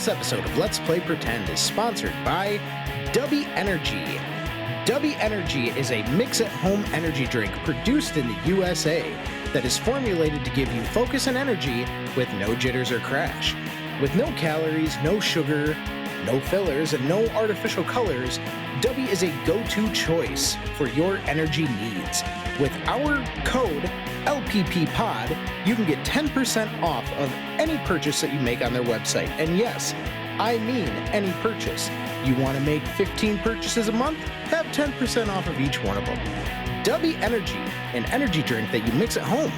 This episode of Let's Play Pretend is sponsored by Dubby Energy. Dubby Energy is a mix-at-home energy drink produced in the USA that is formulated to give you focus and energy with no jitters or crash. With no calories, no sugar, no fillers, and no artificial colors, Dubby is a go-to choice for your energy needs. With our code LPPPOD, you can get 10% off of any purchase that you make on their website. And yes, I mean any purchase. You want to make 15 purchases a month? Have 10% off of each one of them. Dubby Energy, an energy drink that you mix at home.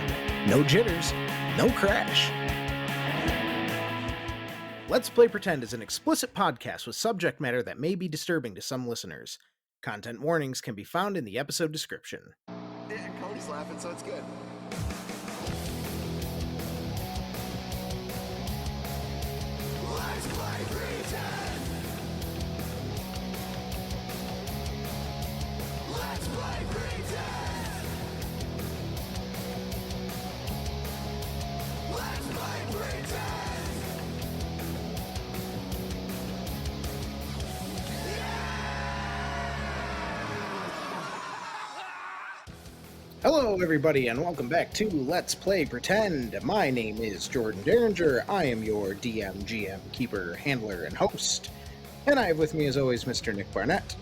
No jitters, no crash. Let's Play Pretend is an explicit podcast with subject matter that may be disturbing to some listeners. Content warnings can be found in the episode description. Yeah, and Cody's laughing, so it's good. Let's play pretend! Let's play pretend! Let's play pretend! Hello, everybody, and welcome back to Let's Play Pretend. My name is Jordan Derringer. I am your DM, GM, keeper, handler, and host. And I have with me, as always, Mr. Nick Barnett.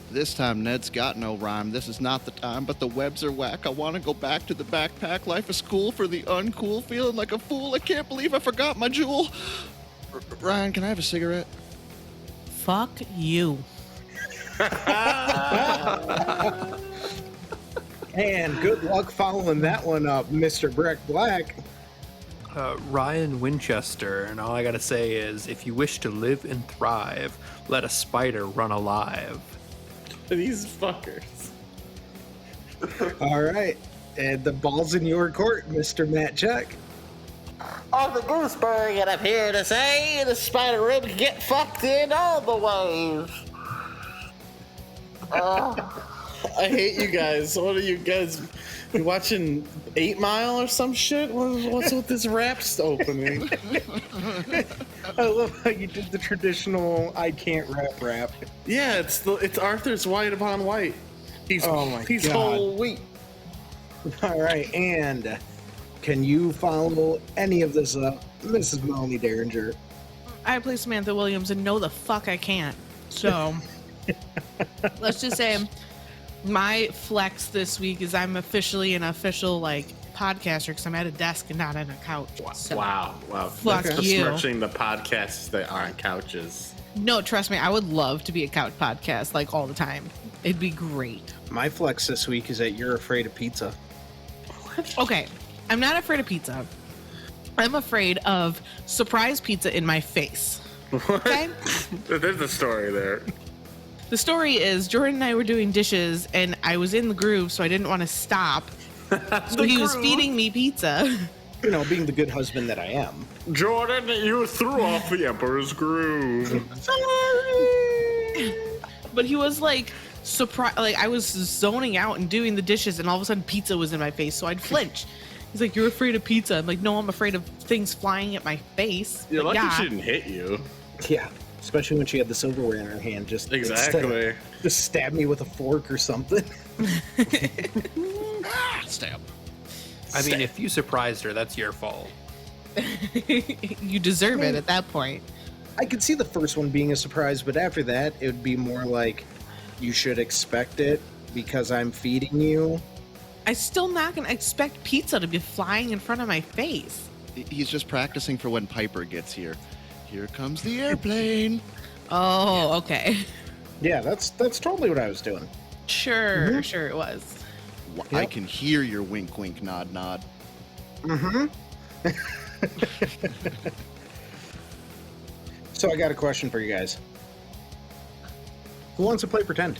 This time Ned's got no rhyme. This is not the time, but the webs are whack. I want to go back to the backpack life of school for the uncool, feeling like a fool. I can't believe I forgot my jewel. Ryan, can I have a cigarette? Fuck you. And good luck following that one up, Mr. Breck Black. Ryan Winchester, and all I gotta say is, if you wish to live and thrive, let a spider run alive. These fuckers. All right, and the ball's in your court, Mr. Matt Chuck. I'm the Gooseberg, and I'm here to say the spider rib can get fucked in all the ways. I hate you guys. What are you guys? You watching 8 Mile or some shit? What's with this Raps opening? I love how you did the traditional I can't rap. Yeah, it's Arthur's white upon white. He's God. whole wheat. All right, and can you follow any of this up, Mrs. Melanie Derringer? I play Samantha Williams, and no, the fuck I can't. So, let's just say my flex this week is I'm officially an official, podcaster because I'm at a desk and not on a couch. So, Wow. Fuck That's you. besmirching the podcasts that aren't couches. No, trust me, I would love to be a couch podcast, all the time. It'd be great. My flex this week is that you're afraid of pizza. Okay, I'm not afraid of pizza. I'm afraid of surprise pizza in my face. Okay? There's a story there. The story is Jordan and I were doing dishes and I was in the groove, so I didn't want to stop. So he was feeding me pizza. You know, being the good husband that I am. Jordan, you threw off the Emperor's groove. But he was surprised. I was zoning out and doing the dishes, and all of a sudden pizza was in my face, so I'd flinch. He's like, "You're afraid of pizza?" I'm like, "No, I'm afraid of things flying at my face." You're lucky Yeah. she didn't hit you. Yeah, especially when she had the silverware in her hand. Just stab me with a fork or something. Stab. I mean, if you surprised her, that's your fault. You deserve it at that point. I could see the first one being a surprise, but after that, it would be more like you should expect it because I'm feeding you. I'm still not gonna expect pizza to be flying in front of my face. He's just practicing for when Piper gets here. Here comes the airplane. Oh, okay. Yeah, that's totally what I was doing. Sure it was. I Yep. can hear your wink, wink, nod, nod. Mm-hmm. So I got a question for you guys. Who wants to play pretend?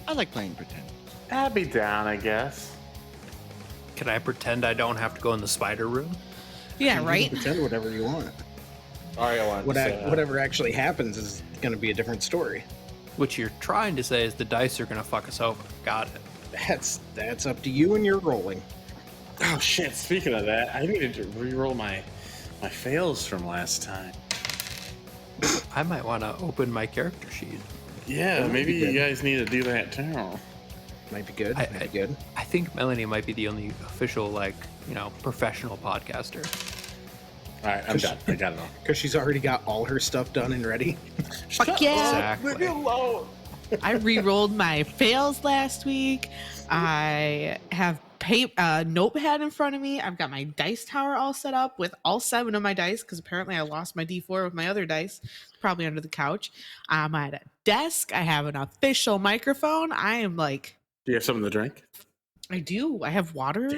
I like playing pretend. I'd be down, I guess. Can I pretend I don't have to go in the spider room? Yeah, You can right? pretend whatever you want. Sorry, I wanted to say that. Whatever actually happens is going to be a different story. What you're trying to say is the dice are gonna fuck us over. Got it. That's up to you and your rolling. Oh shit! Speaking of that, I needed to re-roll my My fails from last time. I might want to open my character sheet. Yeah, maybe you guys need to do that too. Might be good. I- Might be good. I think Melanie might be the only official, professional podcaster. All right, I'm done. I got it all. Because she's already got all her stuff done and ready. Fuck yeah! Exactly. Leave me alone. I re-rolled my fails last week. I have notepad in front of me. I've got my dice tower all set up with all 7 of my dice because apparently I lost my D4 with my other dice, probably under the couch. I'm at a desk. I have an official microphone. I am like, Do you have something to drink? I do. I have water,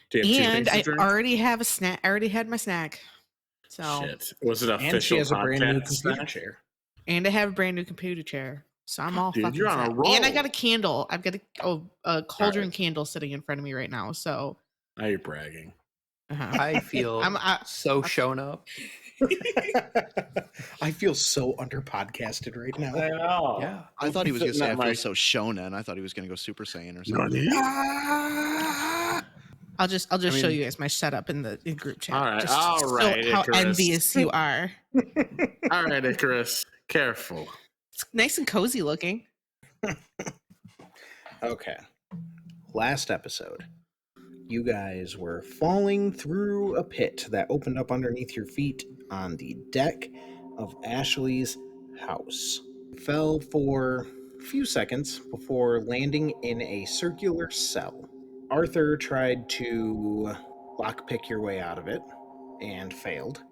Do you have two and things to I drink? already have a snack. I already had my snack. So, Shit. Was it official? And she has a brand new podcast computer snack? chair. and I have a brand new computer chair. So I'm all Dude, fucking you're on a set. roll. And I got a candle. I've got a cauldron candle sitting in front of me right now. So Now you're bragging. I feel so shown up. I feel so under podcasted right now. know. Yeah. I thought he was going to say I Sitting feel at so shonen. I thought he was going to go Super Saiyan or something. I'll just show you guys my setup in the group chat. All right, Just all so right, how Icarus. envious you are. All right, Icarus. Careful. It's nice and cozy looking. Okay. Last episode, you guys were falling through a pit that opened up underneath your feet on the deck of Ashley's house. You fell for a few seconds before landing in a circular cell. Arthur tried to lockpick your way out of it and failed.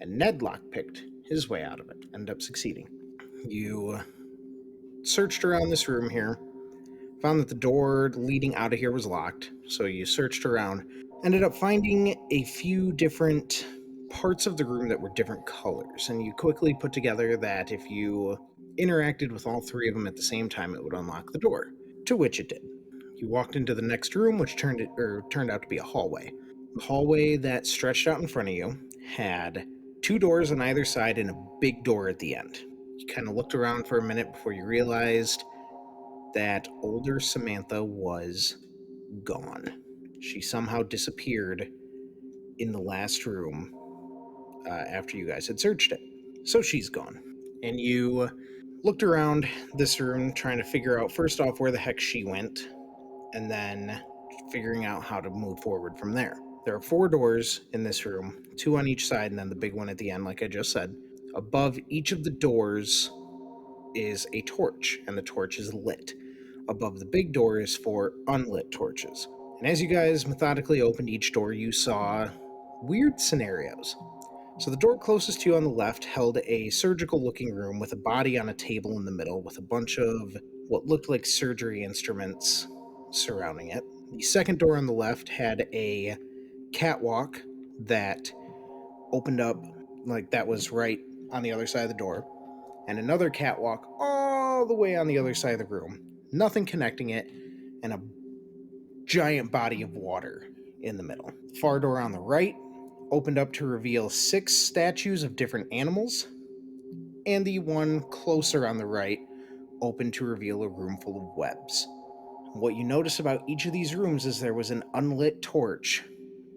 And Ned lockpicked his way out of it, ended up succeeding. You searched around this room here, found that the door leading out of here was locked, so you searched around, ended up finding a few different parts of the room that were different colors, and you quickly put together that if you interacted with all 3 of them at the same time, it would unlock the door, to which it did. You walked into the next room, which turned out to be a hallway. The hallway that stretched out in front of you had 2 doors on either side and a big door at the end. You kind of looked around for a minute before you realized that older Samantha was gone. She somehow disappeared in the last room after you guys had searched it. So she's gone. And you looked around this room trying to figure out, first off, where the heck she went, and then figuring out how to move forward from there. There are 4 doors in this room, 2 on each side, and then the big one at the end, like I just said. Above each of the doors is a torch, and the torch is lit. Above the big door is 4 unlit torches. And as you guys methodically opened each door, you saw weird scenarios. So the door closest to you on the left held a surgical-looking room with a body on a table in the middle with a bunch of what looked like surgery instruments surrounding it. The second door on the left had a catwalk that opened up, like that was right on the other side of the door, and another catwalk all the way on the other side of the room. Nothing connecting it, and a giant body of water in the middle. The far door on the right opened up to reveal 6 statues of different animals, and the one closer on the right opened to reveal a room full of webs. What you notice about each of these rooms is there was an unlit torch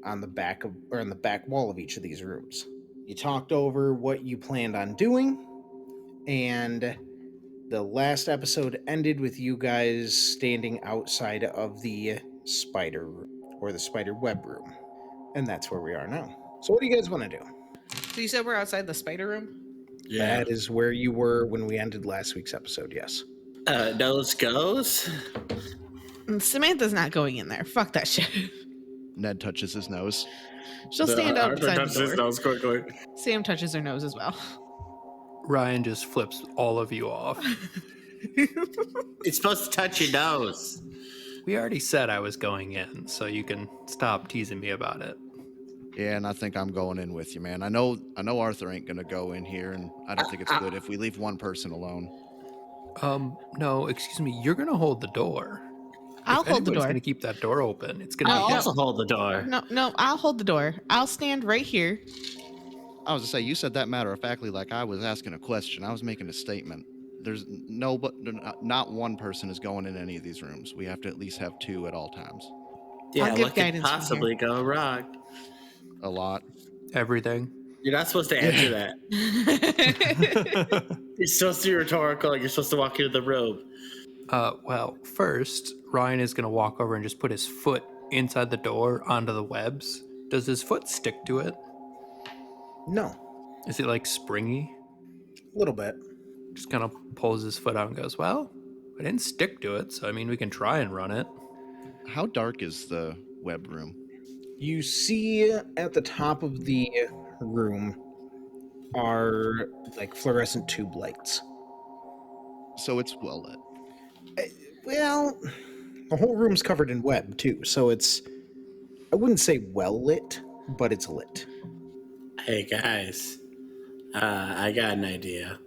on the back wall of each of these rooms. You talked over what you planned on doing, and the last episode ended with you guys standing outside of the spider room, or the spider web room. And that's where we are now. So what do you guys want to do? So you said we're outside the spider room? That is where you were when we ended last week's episode, yes. Nose goes. Samantha's not going in there. Fuck that shit. Ned touches his nose. She'll stand up Arthur beside touches the his door. nose quickly. Sam touches her nose as well. Ryan just flips all of you off. It's supposed to touch your nose. We already said I was going in, so you can stop teasing me about it. Yeah, and I think I'm going in with you, man. I know Arthur ain't gonna go in here, and I don't think it's good if we leave one person alone. No, excuse me. You're gonna hold the door. I'll hold the door. Gonna keep that door open. It's gonna I'll be also hold the door. No, I'll hold the door. I'll stand right here. I was to say, you said that matter-of-factly like I was asking a question. I was making a statement. There's not one person is going in any of these rooms. We have to at least have 2 at all times. Yeah, I'll give what could guidance from possibly go wrong? A lot. Everything. You're not supposed to answer that. You're supposed to be rhetorical. You're supposed to walk into the room. Well, first, Ryan is going to walk over and just put his foot inside the door onto the webs. Does his foot stick to it? No, Is it like springy? a little bit. Just kind of pulls his foot out and goes, well, I didn't stick to it, so I mean, we can try and run it. How dark is the web room? You see at the top of the room are like fluorescent tube lights. So it's well lit. Well, the whole room's covered in web too, so it's, I wouldn't say well lit, but it's lit. Hey, guys. I got an idea.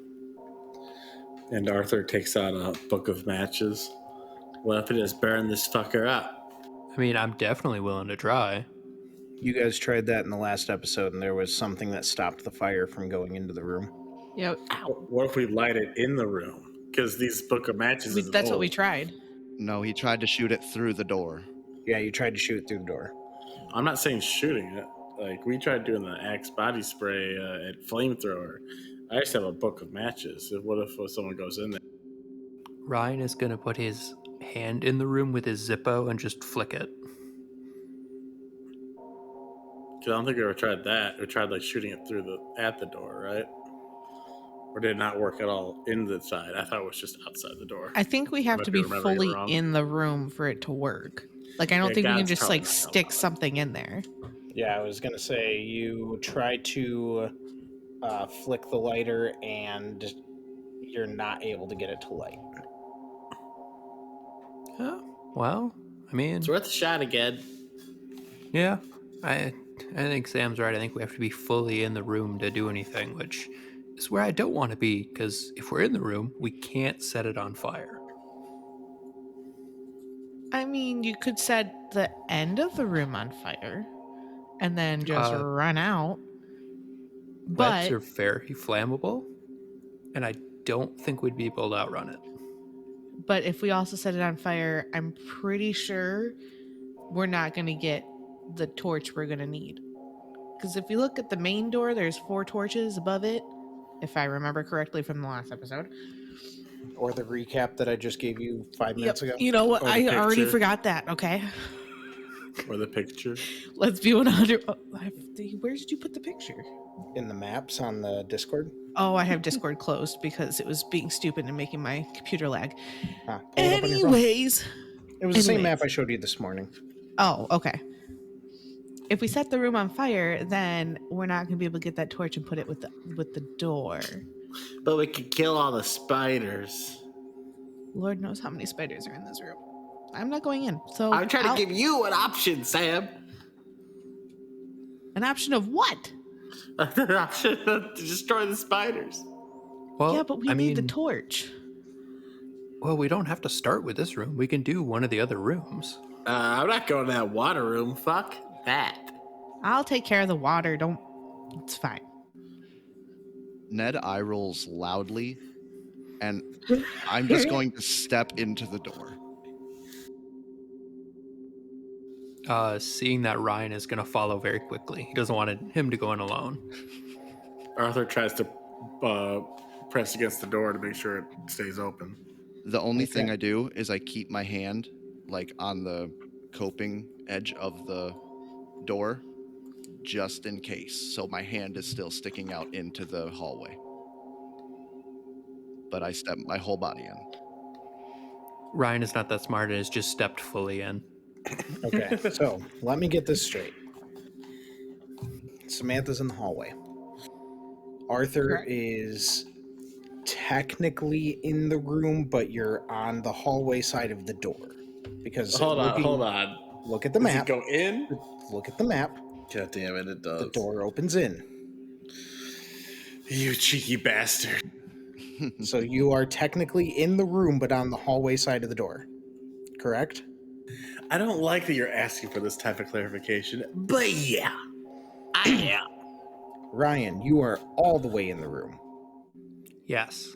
And Arthur takes out a book of matches. What if I just burn this fucker up? I mean, I'm definitely willing to try. You guys tried that in the last episode, and there was something that stopped the fire from going into the room. Yep. What if we light it in the room? Because these book of matches is That's what we old. tried. No, he tried to shoot it through the door. Yeah, you tried to shoot it through the door. I'm not saying shooting it. Like, we tried doing the Axe body spray at flamethrower. I just have a book of matches. What if someone goes in there? Ryan is going to put his hand in the room with his Zippo and just flick it. Because I don't think we ever tried that. We tried, like, shooting it at the door, right? Or did it not work at all in the side? I thought it was just outside the door. I think we have Might to be be remembering it fully wrong. in the room for it to work. Like, I don't Yeah, think we can God's just, probably like, not gonna stick allow it. something in there. Yeah, I was gonna say you try to flick the lighter, and you're not able to get it to light. Well, I mean, It's worth a shot again. yeah, I think Sam's right. I think we have to be fully in the room to do anything, which is where I don't want to be, because if we're in the room, we can't set it on fire. I mean, you could set the end of the room on fire and then just run out. Webs But are very flammable, and I don't think we'd be able to outrun it. but if we also set it on fire, I'm pretty sure we're not going to get the torch we're going to need. Because if you look at the main door, there's 4 torches above it, if I remember correctly from the last episode. Or the recap that I just gave you 5 minutes ago. You know what? Or the I already picture. forgot that, okay? Or the picture. Let's be 100. Where did you put the picture? In the maps on the Discord. Oh, I have Discord closed because it was being stupid and making my computer lag. Pull it up on your phone. Anyways. It was the same anyways. map I showed you this morning. Oh, okay. If we set the room on fire, then we're not going to be able to get that torch and put it with the door. But we could kill all the spiders. Lord knows how many spiders are in this room. I'm not going in. So I'm trying to give you an option, Sam. an option of what? An option to destroy the spiders. Well, Yeah, but we I need the mean, torch. well, we don't have to start with this room. We can do one of the other rooms. I'm not going to that water room. Fuck that. I'll take care of the water. Don't. It's fine. Ned eye rolls loudly, and I'm just going to step into the door. Seeing that Ryan is going to follow very quickly. He doesn't want him to go in alone. Arthur tries to press against the door to make sure it stays open. The only thing I do is I keep my hand like on the coping edge of the door just in case. So my hand is still sticking out into the hallway. But I step my whole body in. Ryan is not that smart and has just stepped fully in. Okay, so let me get this straight. Samantha's in the hallway. Arthur Correct. is technically in the room, but you're on the hallway side of the door. Because Hold on. Look at the Does it map. go in? Look at the map. God damn it, it does. The door opens in. You cheeky bastard. So you are technically in the room, but on the hallway side of the door. Correct? I don't like that you're asking for this type of clarification, but yeah, I am. Ryan, you are all the way in the room. Yes.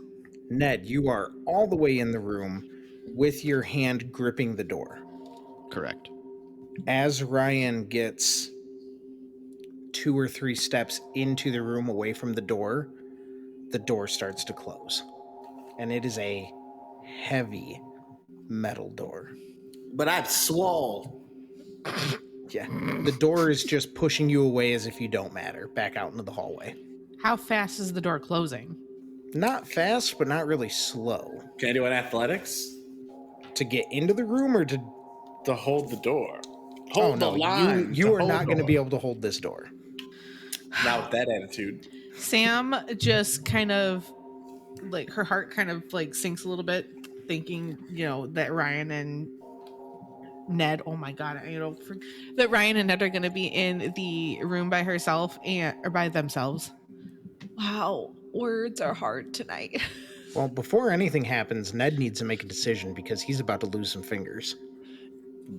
Ned, you are all the way in the room with your hand gripping the door. Correct. As Ryan gets 2 or 3 steps into the room away from the door starts to close. And it is a heavy metal door. But I'm swole. Yeah. The door is just pushing you away as if you don't matter, back out into the hallway. How fast is the door closing? Not fast, but not really slow. Can I do an athletics To get into the room or to... to hold the door? Oh, Hold no. the line. You to are hold not going to door. be able to hold this door. Not with that attitude. Sam just kind of like her heart kind of like sinks a little bit, thinking, that Ryan and Ned, oh my god, that Ryan and Ned are gonna be in the room by herself or by themselves. Wow, words are hard tonight. Well, before anything happens, Ned needs to make a decision because he's about to lose some fingers.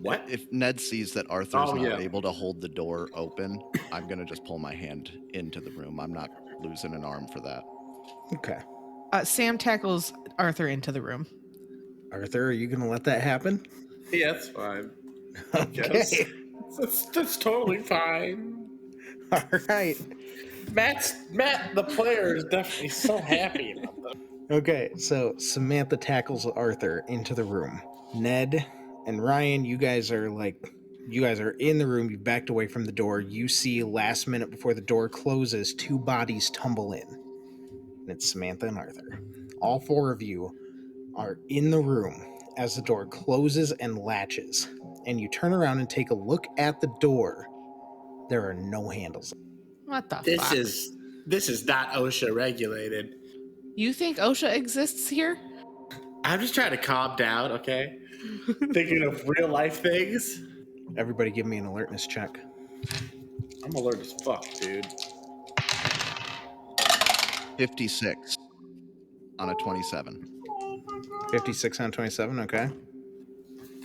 What? If Ned sees that Arthur's Oh, not yeah. able to hold the door open, I'm going to just pull my hand into the room. I'm not losing an arm for that. Okay. Sam tackles Arthur into the room. Arthur, are you going to let that happen? Yeah, that's fine. Okay. Yes. That's totally fine. All right. Matt, the player, is definitely so happy about that. Okay, so Samantha tackles Arthur into the room. Ned and Ryan, you guys are in the room. You've backed away from the door. You see last minute before the door closes, 2 bodies tumble in. And it's Samantha and Arthur. All 4 of you are in the room as the door closes and latches. And you turn around and take a look at the door. There are no handles. What the This fuck? is not OSHA regulated. You think OSHA exists here? I'm just trying to calm down, okay? Thinking of real life things. Everybody give me an alertness check. I'm alert as fuck, dude. 56 on a 27. 56 on 27, okay.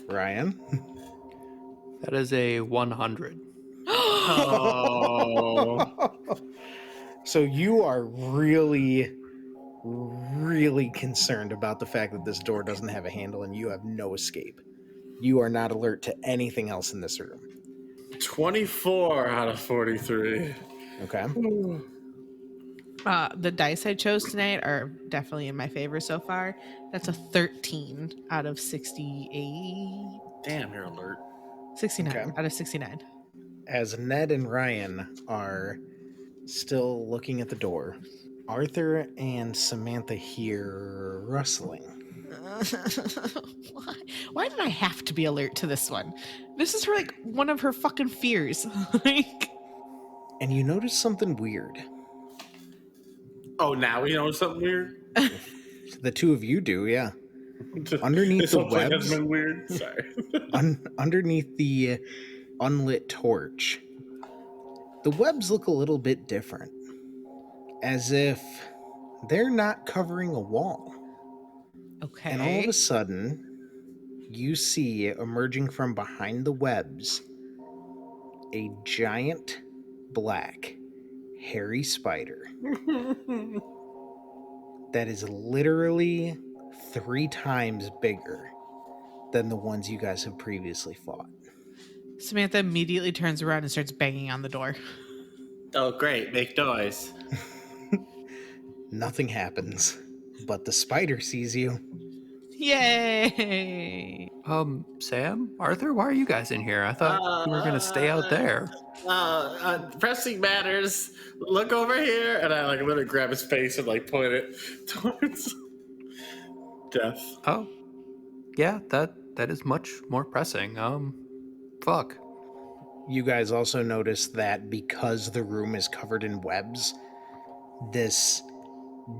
Ryan? That is a 100. Oh. So you are really, really concerned about the fact that this door doesn't have a handle and you have no escape. You are not alert to anything else in this room. 24 out of 43. Okay. The dice I chose tonight are definitely in my favor so far. That's a 13 out of 68. Damn, you're alert. 69 Okay. out of 69. As Ned and Ryan are still looking at the door, Arthur and Samantha hear rustling. Why did I have to be alert to this one? This is like one of her fucking fears. Like, And you notice something weird. Oh, now we know something weird? The 2 of you do, yeah. Underneath This the whole play webs. has been weird. Sorry. Underneath the unlit torch, the webs look a little bit different, as if they're not covering a wall. okay. And all of a sudden, you see emerging from behind the webs a giant black hairy spider that is literally 3 times bigger than the ones you guys have previously fought. Samantha immediately turns around and starts banging on the door. Oh, great. Make noise. Nothing happens, but the spider sees you. Yay! Sam, Arthur, why are you guys in here? I thought you were gonna stay out there. Pressing matters. Look over here. And I literally grab his face and point it towards death. Oh, yeah, that is much more pressing. Fuck. You guys also notice that because the room is covered in webs, this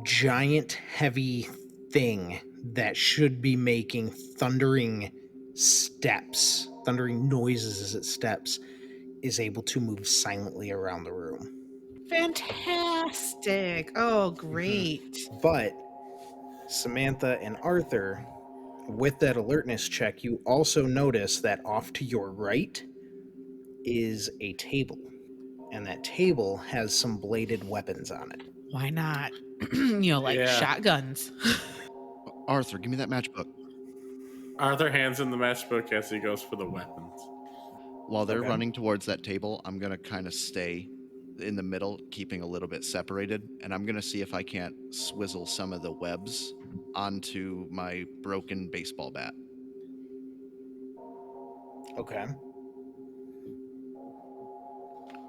giant heavy thing that should be making thundering noises as it steps, is able to move silently around the room. Fantastic. Oh, great. But Samantha and Arthur, with that alertness check, you also notice that off to your right is a table. And that table has some bladed weapons on it. Why not? Yeah. Shotguns. Arthur, give me that matchbook. Arthur hands in the matchbook as he goes for the weapons. While they're Okay. running towards that table, I'm going to kind of stay in the middle, keeping a little bit separated, and I'm gonna see if I can't swizzle some of the webs onto my broken baseball bat. Okay.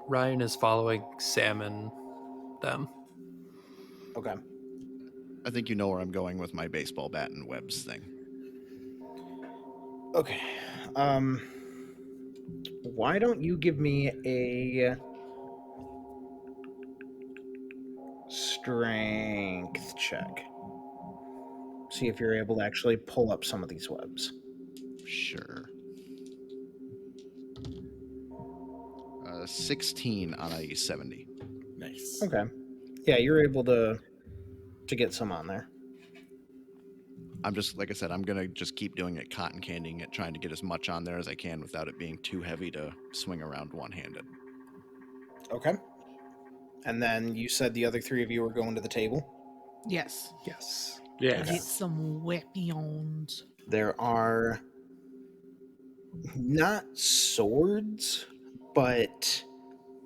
Ryan is following Sam and them. Okay. I think you know where I'm going with my baseball bat and webs thing. Okay. Why don't you give me a strength check? See if you're able to actually pull up some of these webs. Sure. 16 on a 70. Nice. Okay. Yeah, you're able to get some on there. I'm just, like I said, I'm gonna just keep doing it, cotton candying it, trying to get as much on there as I can without it being too heavy to swing around one-handed. Okay. And then you said the other three of you were going to the table. Yes. Yes. Get Yes. some weapons. There are not swords, but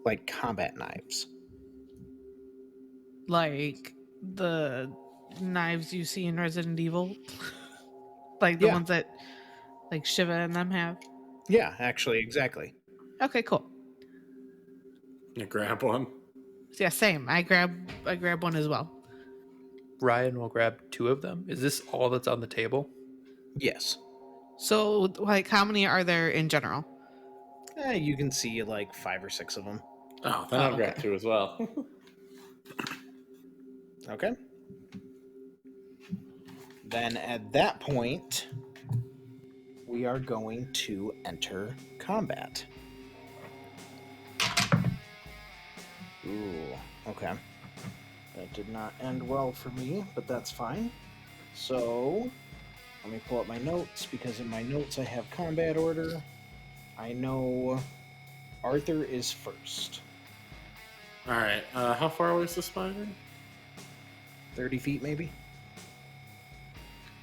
like combat knives. Like the knives you see in Resident Evil. Like the Yeah. ones that like Shiva and them have. Yeah, actually, exactly. Okay, cool. You grab one. So yeah, same. I grab one as well. Ryan will grab 2 of them. Is this all that's on the table? Yes. So like how many are there in general? You can see like 5 or 6 of them. Oh, then Oh, I'll grab okay. 2 as well. Okay. Then at that point, we are going to enter combat. Ooh, okay. That did not end well for me, but that's fine. So, let me pull up my notes, because in my notes I have combat order. I know Arthur is first. All right. How far away is the spider? 30 feet, maybe?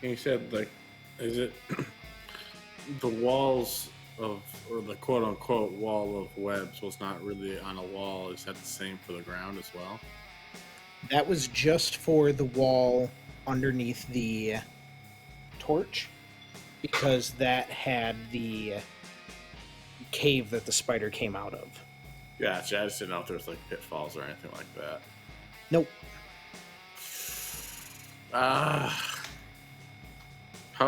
You said, like, is it the walls of, or the quote unquote wall of webs was not really on a wall? Is that the same for the ground as well? That was just for the wall underneath the torch, because that had the cave that the spider came out of. Gotcha. I just didn't know if there was like pitfalls or anything like that. Nope. How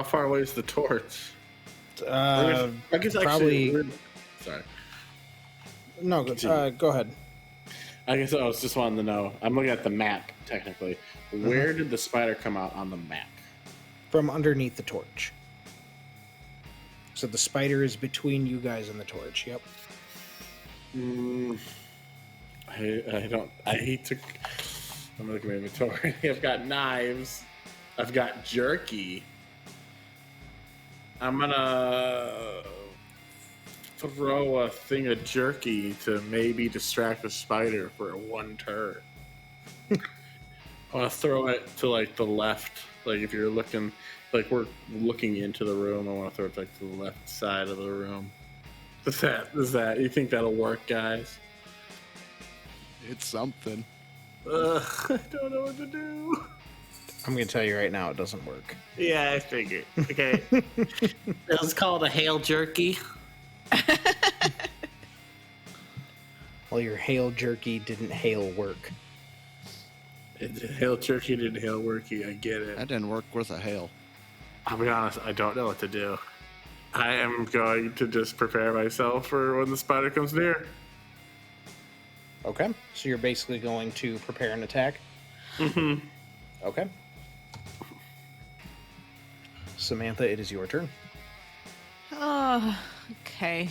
far away is the torch? Uh, I guess probably. actually. Sorry. No, Continue. go ahead. I guess I was just wanting to know. I'm looking at the map technically. Where did the spider come out on the map? From underneath the torch. So the spider is between you guys and the torch. Yep. I don't. I hate to. I'm looking at my inventory. I've got knives. I've got jerky. I'm gonna throw a thing of jerky to maybe distract the spider for one turn. I want to throw it to like the left. Like if you're looking, like we're looking into the room, I want to throw it like to the left side of the room. Is that? You think that'll work, guys? It's something. I don't know what to do. I'm going to tell you right now, it doesn't work. Yeah, I figured. Okay. Let's call it a hail jerky. Well, your hail jerky didn't hail work. Hail jerky didn't hail worky. I get it. That didn't work worth a hail. I'll be honest, I don't know what to do. I am going to just prepare myself for when the spider comes near. Okay. So you're basically going to prepare an attack? Mm-hmm. Okay. Samantha, it is your turn. Oh, okay.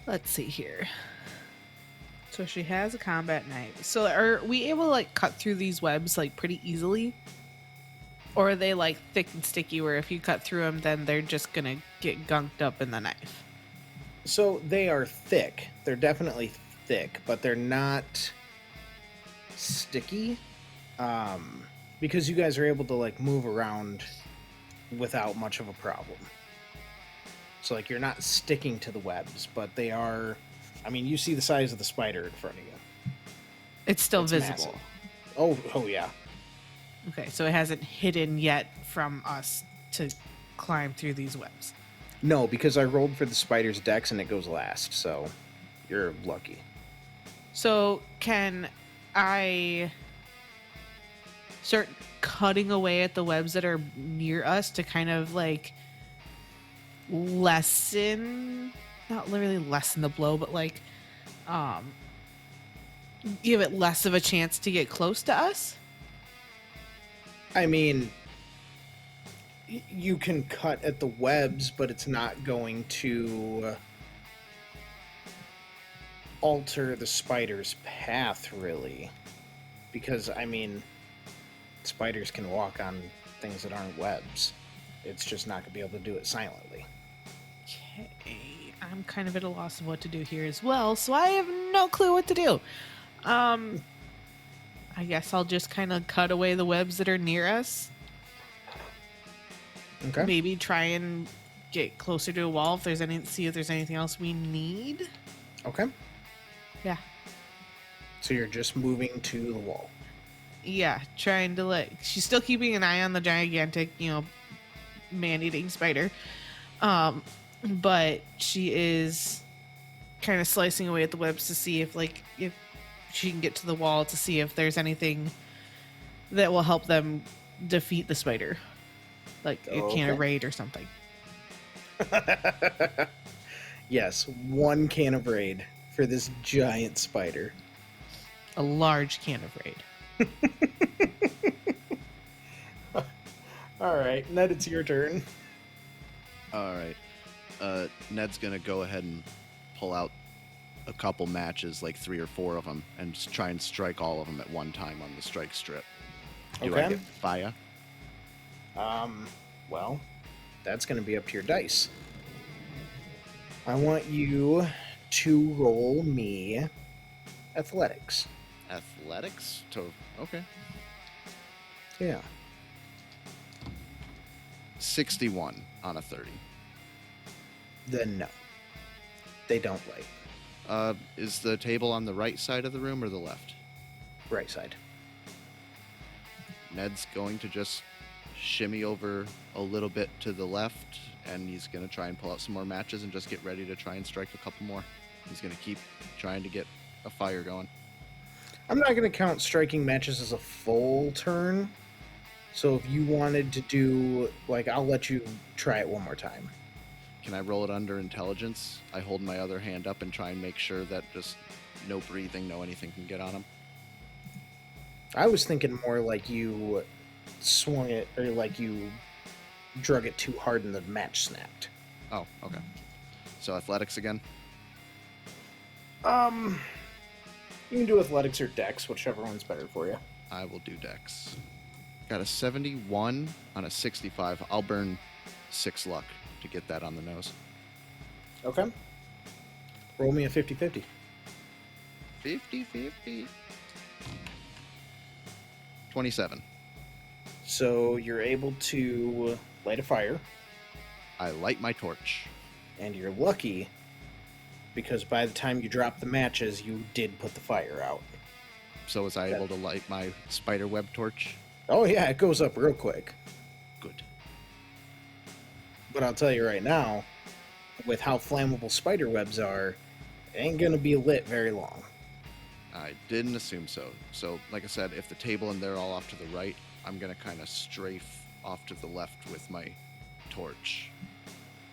Let's see here. So she has a combat knife. So are we able to like cut through these webs like pretty easily? Or are they like thick and sticky where if you cut through them, then they're just gonna get gunked up in the knife? So they are thick. They're definitely thick, but they're not sticky. Because you guys are able to like move around without much of a problem. So like you're not sticking to the webs, but they are I mean, you see the size of the spider in front of you. It's still It's visible. massive. Oh yeah. Okay, so it hasn't hidden yet from us to climb through these webs. No, because I rolled for the spider's dex and it goes last, so you're lucky. So can I start cutting away at the webs that are near us to kind of like lessen, not literally lessen the blow, but like give it less of a chance to get close to us? I mean, you can cut at the webs, but it's not going to alter the spider's path, really. Because, I mean, spiders can walk on things that aren't webs. It's just not going to be able to do it silently. Okay, I'm kind of at a loss of what to do here as well, so I have no clue what to do. I guess I'll just kind of cut away the webs that are near us. Okay. Maybe try and get closer to a wall if there's see if there's anything else we need. Okay. Yeah. So you're just moving to the wall. Yeah, trying to she's still keeping an eye on the gigantic, man-eating spider. But she is kind of slicing away at the webs to see if she can get to the wall to see if there's anything that will help them defeat the spider. Like a can of Raid or something. Yes, 1 can of Raid for this giant spider. A large can of Raid. All right, Ned, it's your turn. All right. Ned's gonna go ahead and pull out a couple matches, like 3 or 4 of them, and just try and strike all of them at one time on the strike strip. Do I Okay. get fire? Well, that's going to be up to your dice. I want you to roll me athletics. Athletics? Okay. Yeah. 61 on a 30. Then no. They don't light. Is the table on the right side of the room or the left? Right side. Ned's going to just shimmy over a little bit to the left, and he's going to try and pull out some more matches and just get ready to try and strike a couple more. He's going to keep trying to get a fire going. I'm not going to count striking matches as a full turn. So if you wanted to do, I'll let you try it one more time. Can I roll it under intelligence? I hold my other hand up and try and make sure that just no breathing, no anything can get on him. I was thinking more like you swung it, or like you drug it too hard and the match snapped. Oh, okay. So athletics again? You can do athletics or dex, whichever one's better for you. I will do dex. Got a 71 on a 65. I'll burn 6 luck to get that on the nose. Okay. Roll me a 50-50. 50-50. 27. So you're able to light a fire, I light my torch. and you're lucky because by the time you drop the matches, you did put the fire out. So was I able to light my spider web torch? Oh yeah, it goes up real quick. Good. But I'll tell you right now, with how flammable spider webs are, it ain't gonna be lit very long. I didn't assume so. So, like I said, if the table and they're all off to the right, I'm going to kind of strafe off to the left with my torch,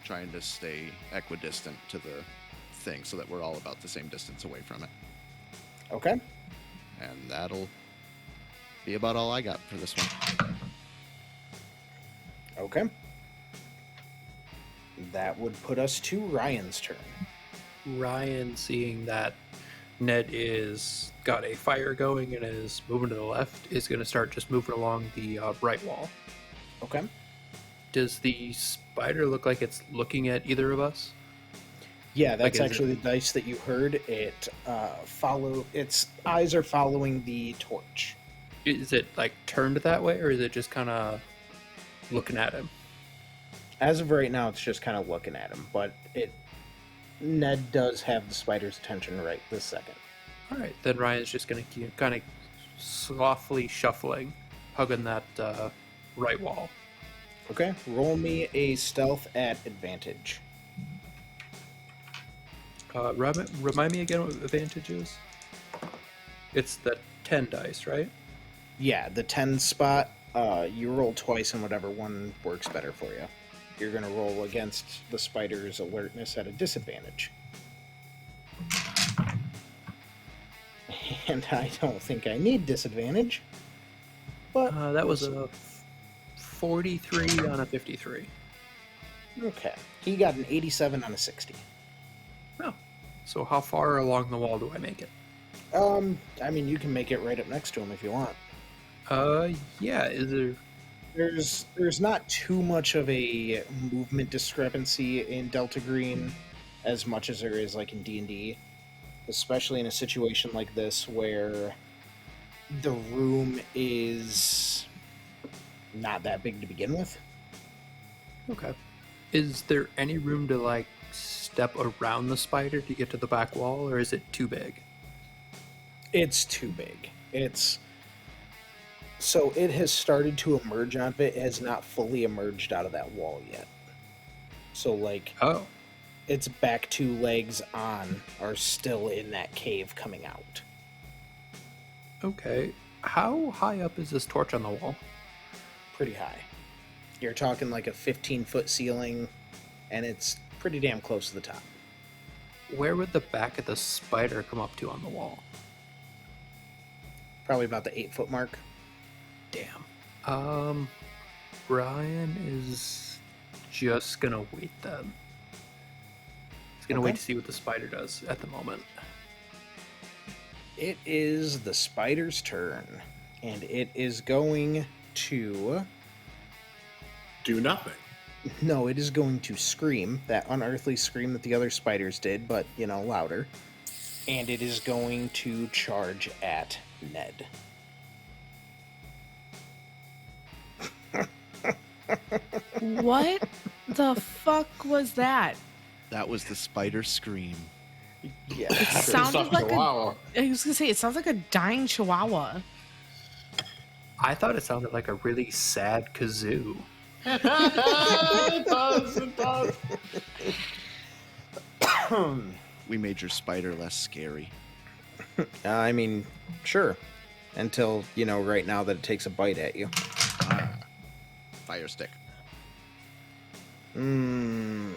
trying to stay equidistant to the thing so that we're all about the same distance away from it. Okay? And that'll be about all I got for this one. Okay. That would put us to Ryan's turn. Ryan, seeing that Ned is got a fire going and is moving to the left, is going to start just moving along the right wall. Okay? Does the spider look like it's looking at either of us? Yeah, that's is actually the dice that you heard. Its eyes are following the torch. Is it like turned that way, or is it just kind of looking at him? As of right now, it's just kind of looking at him, but Ned does have the spider's attention right this second. All right, then Ryan's just gonna keep kind of softly shuffling, hugging that right wall. Okay, roll me a stealth at advantage. Remind me again what advantage is? It's the 10 dice, right? Yeah, the 10 spot, you roll twice and whatever one works better for you. You're going to roll against the spider's alertness at a disadvantage. And I don't think I need disadvantage. But That was a 43 on a 53. okay. He got an 87 on a 60. Oh, so how far along the wall do I make it? I mean, you can make it right up next to him if you want. Yeah, is there... There's not too much of a movement discrepancy in Delta Green as much as there is like in D&D, especially in a situation like this where the room is not that big to begin with. Okay. Is there any room to, like, step around the spider to get to the back wall, or is it too big? It's too big. So it has started to emerge out of it. It has not fully emerged out of that wall yet. So like Oh, its back two legs on are still in that cave coming out. okay. How high up is this torch on the wall? Pretty high. You're talking like a 15-foot ceiling, and it's pretty damn close to the top. Where would the back of the spider come up to on the wall? Probably about the 8-foot mark. Damn. Brian is just gonna wait then. He's gonna Okay. wait to see what the spider does at the moment. It is the spider's turn, and it is going to... Do nothing. No, it is going to scream, that unearthly scream that the other spiders did, but, you know, louder. And it is going to charge at Ned. What the fuck was that? That was the spider scream. Yeah. It sounded like Wow. I was gonna say it sounds like a dying chihuahua. I thought it sounded like a really sad kazoo. It does. It does. We made your spider less scary. I mean, sure. Until, you know, right now that it takes a bite at you. Fire stick. You're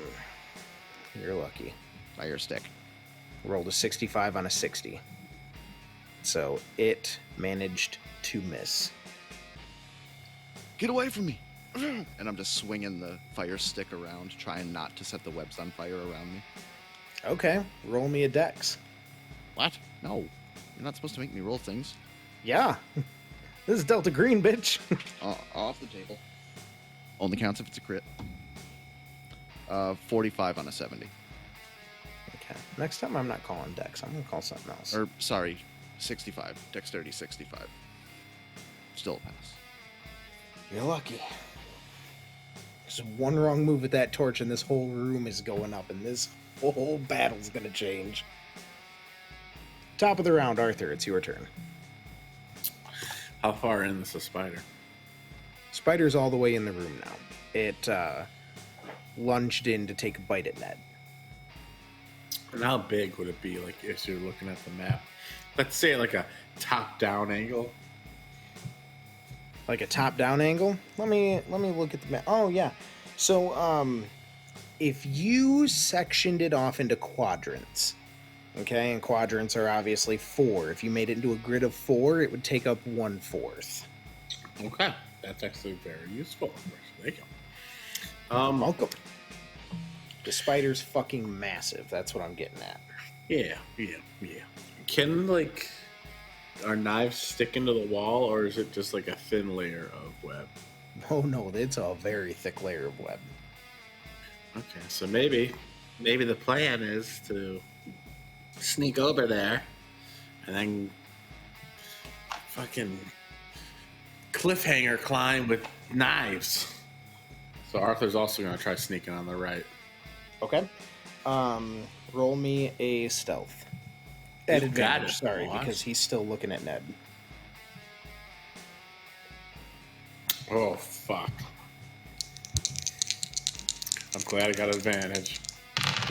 lucky. Fire stick. Rolled a 65 on a 60. So it managed to miss. Get away from me! And I'm just swinging the fire stick around, trying not to set the webs on fire around me. Okay, roll me a dex. What? No. You're not supposed to make me roll things. Yeah. This is Delta Green, bitch. Off the table. Only counts if it's a crit. 45 on a 70. Okay. Next time I'm not calling dex. I'm going to call something else. Or, sorry, 65. Dexterity 65. Still a pass. You're lucky. Just one wrong move with that torch and this whole room is going up and this whole battle's going to change. Top of the round, Arthur. It's your turn. How far in is the spider? Spider's all the way in the room now. It lunged in to take a bite at Ned. And how big would it be, like, if you're looking at the map? Let's say like a top-down angle. Like a top-down angle. Let me look at the map. Oh yeah. So if you sectioned it off into quadrants, okay, and quadrants are obviously 4. If you made it into a grid of 4, it would take up 1/4. Okay, that's actually very useful. Thank you. Welcome. The spider's fucking massive. That's what I'm getting at. Yeah. Can, like, our knives stick into the wall, or is it just like a thin layer of web? Oh no, it's a very thick layer of web. Okay, so maybe the plan is to sneak over there and then fucking cliffhanger climb with knives. So Arthur's also going to try sneaking on the right. Okay. Roll me a stealth. At You got advantage, it, sorry, boss. because he's still looking at Ned. Oh, fuck. I'm glad I got advantage.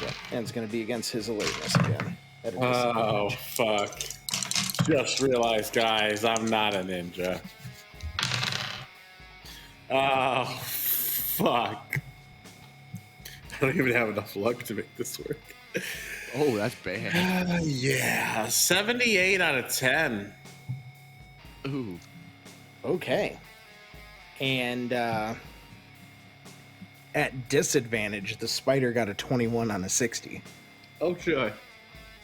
Yeah, and it's going to be against his alertness again. At a Oh, disadvantage. fuck. Just realized, guys, I'm not a ninja. Oh, fuck. I don't even have enough luck to make this work. Oh, that's bad. Yeah, 78 out of 10. Ooh. Okay. And at disadvantage, the spider got a 21 on a 60. Okay.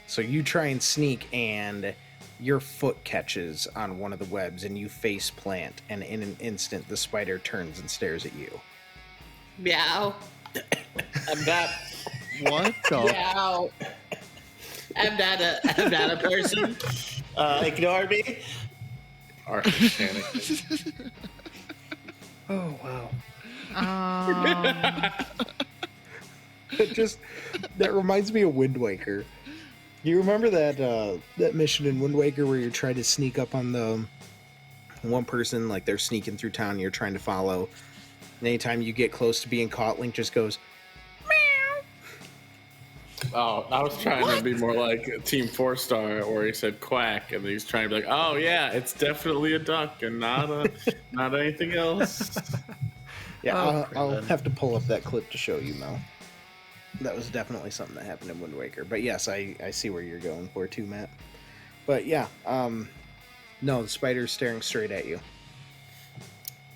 So you try and sneak, and your foot catches on one of the webs, and you face plant, and in an instant, the spider turns and stares at you. Meow. I'm not. What the? Meow. I'm not a person. Ignore me. Arthur's panicking. Oh, wow. That reminds me of Wind Waker. You remember that mission in Wind Waker where you're trying to sneak up on the one person, like they're sneaking through town, and you're trying to follow. And anytime you get close to being caught, Link just goes, Oh, I was trying to be more like Team 4-Star, where he said quack, and he's trying to be like, oh yeah, it's definitely a duck and not anything else. yeah, Oh, I'll have to pull up that clip to show you, Mel. That was definitely something that happened in Wind Waker. But yes, I see where you're going for too, Matt. But yeah, no, the spider's staring straight at you.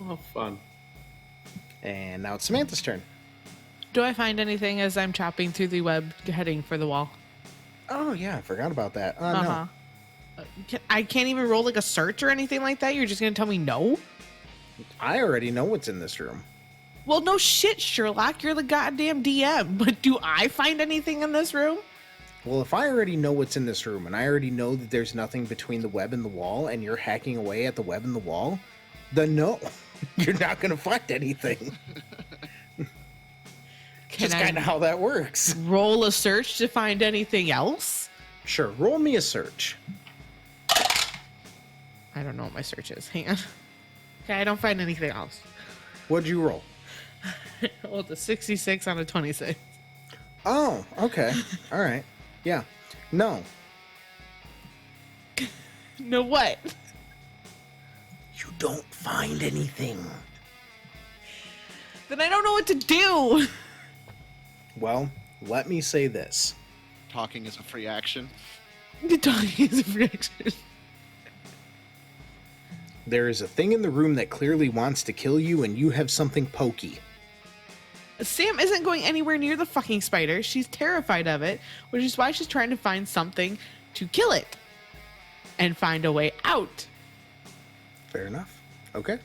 Oh, fun. And now it's Samantha's turn. Do I find anything as I'm chopping through the web heading for the wall? Oh yeah, I forgot about that. No. Uh-huh. I can't even roll like a search or anything like that? You're just going to tell me no? I already know what's in this room. Well, no shit, Sherlock. You're the goddamn DM. But do I find anything in this room? Well, if I already know what's in this room, and I already know that there's nothing between the web and the wall, and you're hacking away at the web and the wall, then no, you're not going to find anything. Can Just I kind of how that works. roll a search to find anything else? Sure, roll me a search. I don't know what my search is. Hang on. Okay, I don't find anything else. What'd you roll? Well, it's a 66 on a 26. Oh, okay. All right. Yeah. No. No what? You don't find anything. Then I don't know what to do. Well, let me say this. Talking is a free action. The talking is a reaction. There is a thing in the room that clearly wants to kill you, and you have something pokey. Sam isn't going anywhere near the fucking spider. She's terrified of it, which is why she's trying to find something to kill it and find a way out. Fair enough. Okay.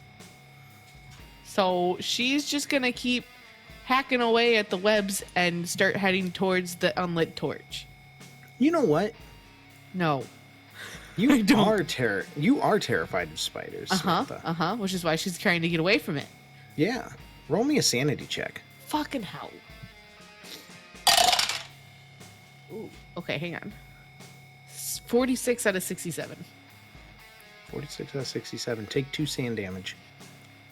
So she's just gonna keep hacking away at the webs and start heading towards the unlit torch. You know what? No. You don't. You are terrified of spiders. Samantha. Which is why she's trying to get away from it. Yeah. Roll me a sanity check. Fucking hell. Ooh. Okay, hang on. 46 out of 67. 46 out of 67. Take 2 sand damage.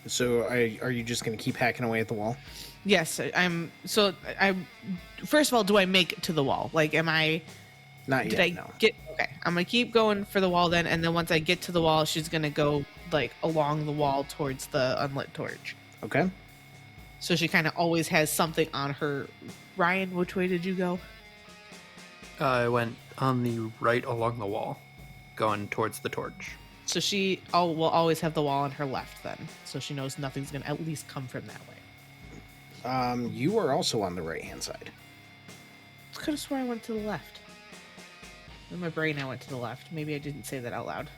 So are you just going to keep hacking away at the wall? Yes, I'm. So I. First of all, do I make it to the wall? Like, am I? Not Did yet, I no. get? Okay, I'm gonna keep going for the wall then, and then once I get to the wall, she's gonna go like along the wall towards the unlit torch. Okay. So she kind of always has something on her. Ryan, which way did you go? I went on the right along the wall, going towards the torch. So she will always have the wall on her left then, so she knows nothing's gonna at least come from that way. You are also on the right-hand side. I could have swore I went to the left. In my brain, I went to the left. Maybe I didn't say that out loud.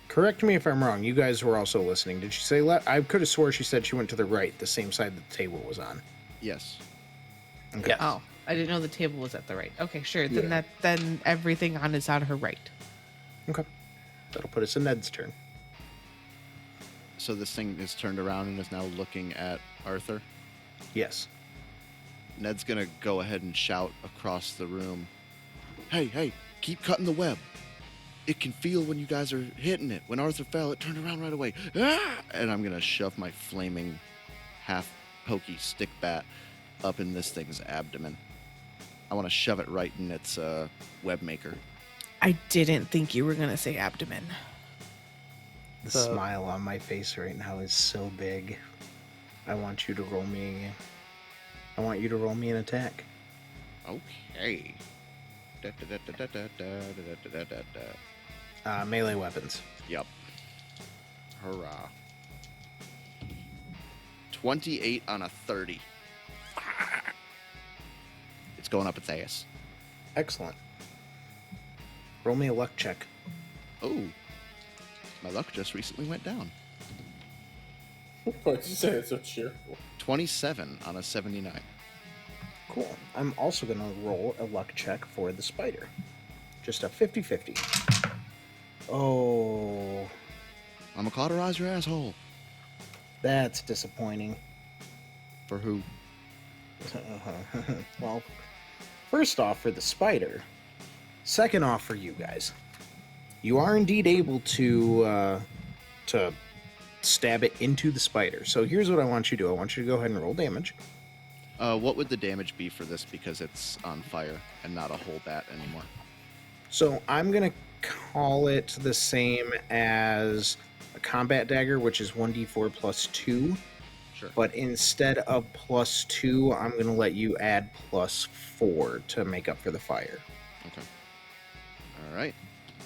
Correct me if I'm wrong. You guys were also listening. Did she say left? I could have swore she said she went to the right, the same side that the table was on. Yes. Okay. Yes. Oh, I didn't know the table was at the right. Okay, sure. Then Yeah. then everything on is on her right. Okay. That'll put us in Ned's turn. So this thing is turned around and is now looking at Arthur. Yes. Ned's gonna go ahead and shout across the room, Hey, keep cutting the web. It can feel when you guys are hitting it. When Arthur fell, it turned around right away. Ah! And I'm gonna shove my flaming, half-pokey stick bat up in this thing's abdomen. I want to shove it right in its web maker. I didn't think you were going to say abdomen. The smile on my face right now is so big. I want you to roll me. I want you to roll me an attack. Okay. Melee weapons. Yep. Hurrah. 28 on a 30. It's going up its ass. Excellent. Roll me a luck check. Oh. My luck just recently went down. Why'd you say it's so cheerful? 27 on a 79. Cool. I'm also going to roll a luck check for the spider. Just a 50-50. Oh, I'm a cauterizer asshole. that's disappointing. For who? Well, first off for the spider. Second off for you guys. You are indeed able to stab it into the spider. So here's what I want you to do. I want you to go ahead and roll damage. What would the damage be for this because it's on fire and not a whole bat anymore? So I'm going to call it the same as a combat dagger, which is 1d4 plus 2. Sure. But instead of plus 2, I'm going to let you add plus 4 to make up for the fire. Okay. All right.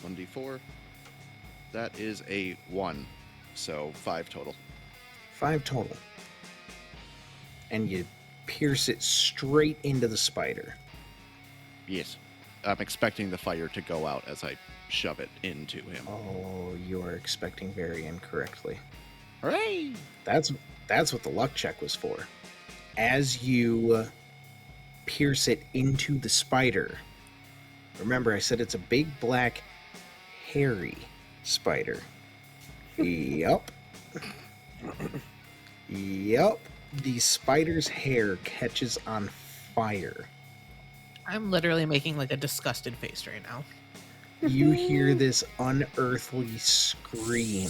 1d4. That is a 1. So 5 total. 5 total. And you pierce it straight into the spider. Yes. I'm expecting the fire to go out as I shove it into him. Oh, you are expecting very incorrectly. Hooray! That's what the luck check was for. As you pierce it into the spider, remember I said it's a big black hairy spider. Yup. Yup. The spider's hair catches on fire. I'm literally making like a disgusted face right now. You hear this unearthly scream.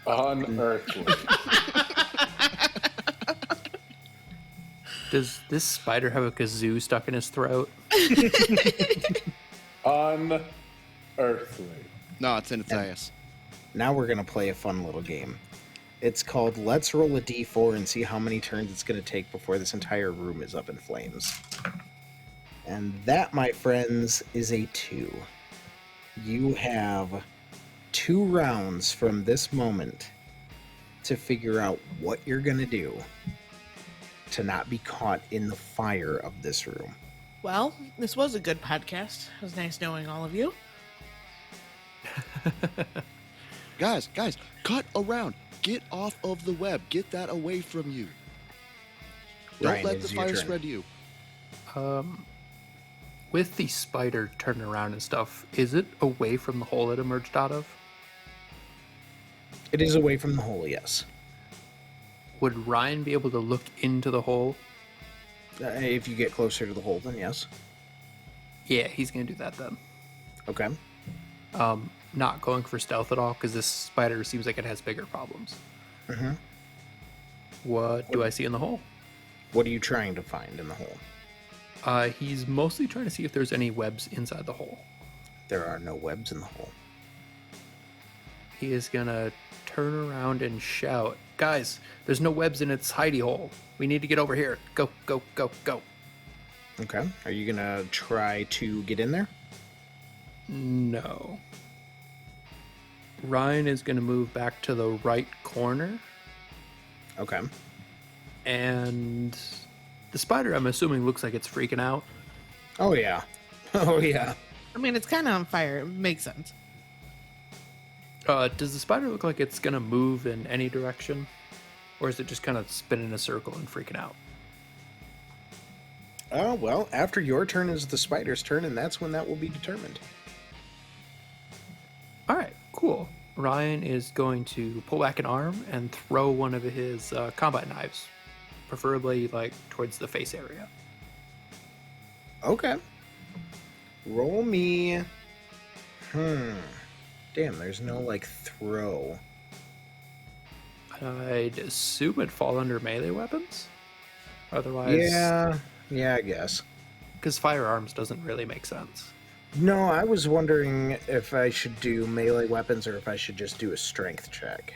Unearthly. Does this spider have a kazoo stuck in his throat? Unearthly. No, it's in its ass. Now we're going to play a fun little game. It's called Let's Roll a D4 and see how many turns it's going to take before this entire room is up in flames. And that, my friends, is a 2. You have 2 rounds from this moment to figure out what you're going to do to not be caught in the fire of this room. Well, this was a good podcast. It was nice knowing all of you. Guys, cut around. Get off of the web. Get that away from you. Don't Ryan, let it the is your fire turn. spread to you. With the spider turning around and stuff, is it away from the hole it emerged out of? It is away from the hole, yes. Would Ryan be able to look into the hole? If you get closer to the hole, then yes. Yeah, he's gonna do that then. Okay. Not going for stealth at all because this spider seems like it has bigger problems. Mm-hmm. What do I see in the hole? What are you trying to find in the hole? He's mostly trying to see if there's any webs inside the hole. There are no webs in the hole. He is gonna turn around and shout, "Guys, there's no webs in its hidey hole. We need to get over here. Go, go, go, go." Okay. Are you going to try to get in there? No. Ryan is gonna move back to the right corner, Okay. and the spider, I'm assuming, looks like it's freaking out. Oh, yeah. Oh, yeah. I mean, it's kind of on fire. It makes sense. Does the spider look like it's gonna move in any direction? Or is it just kind of spinning in a circle and freaking out? Well, after your turn is the spider's turn, and that's when that will be determined. All right, cool. Ryan is going to pull back an arm and throw one of his combat knives, preferably like towards the face area. Okay. Roll me. Damn, there's no like throw. I'd assume it'd fall under melee weapons. Otherwise, Yeah, I guess. because firearms doesn't really make sense. No, I was wondering if I should do melee weapons or if I should just do a strength check.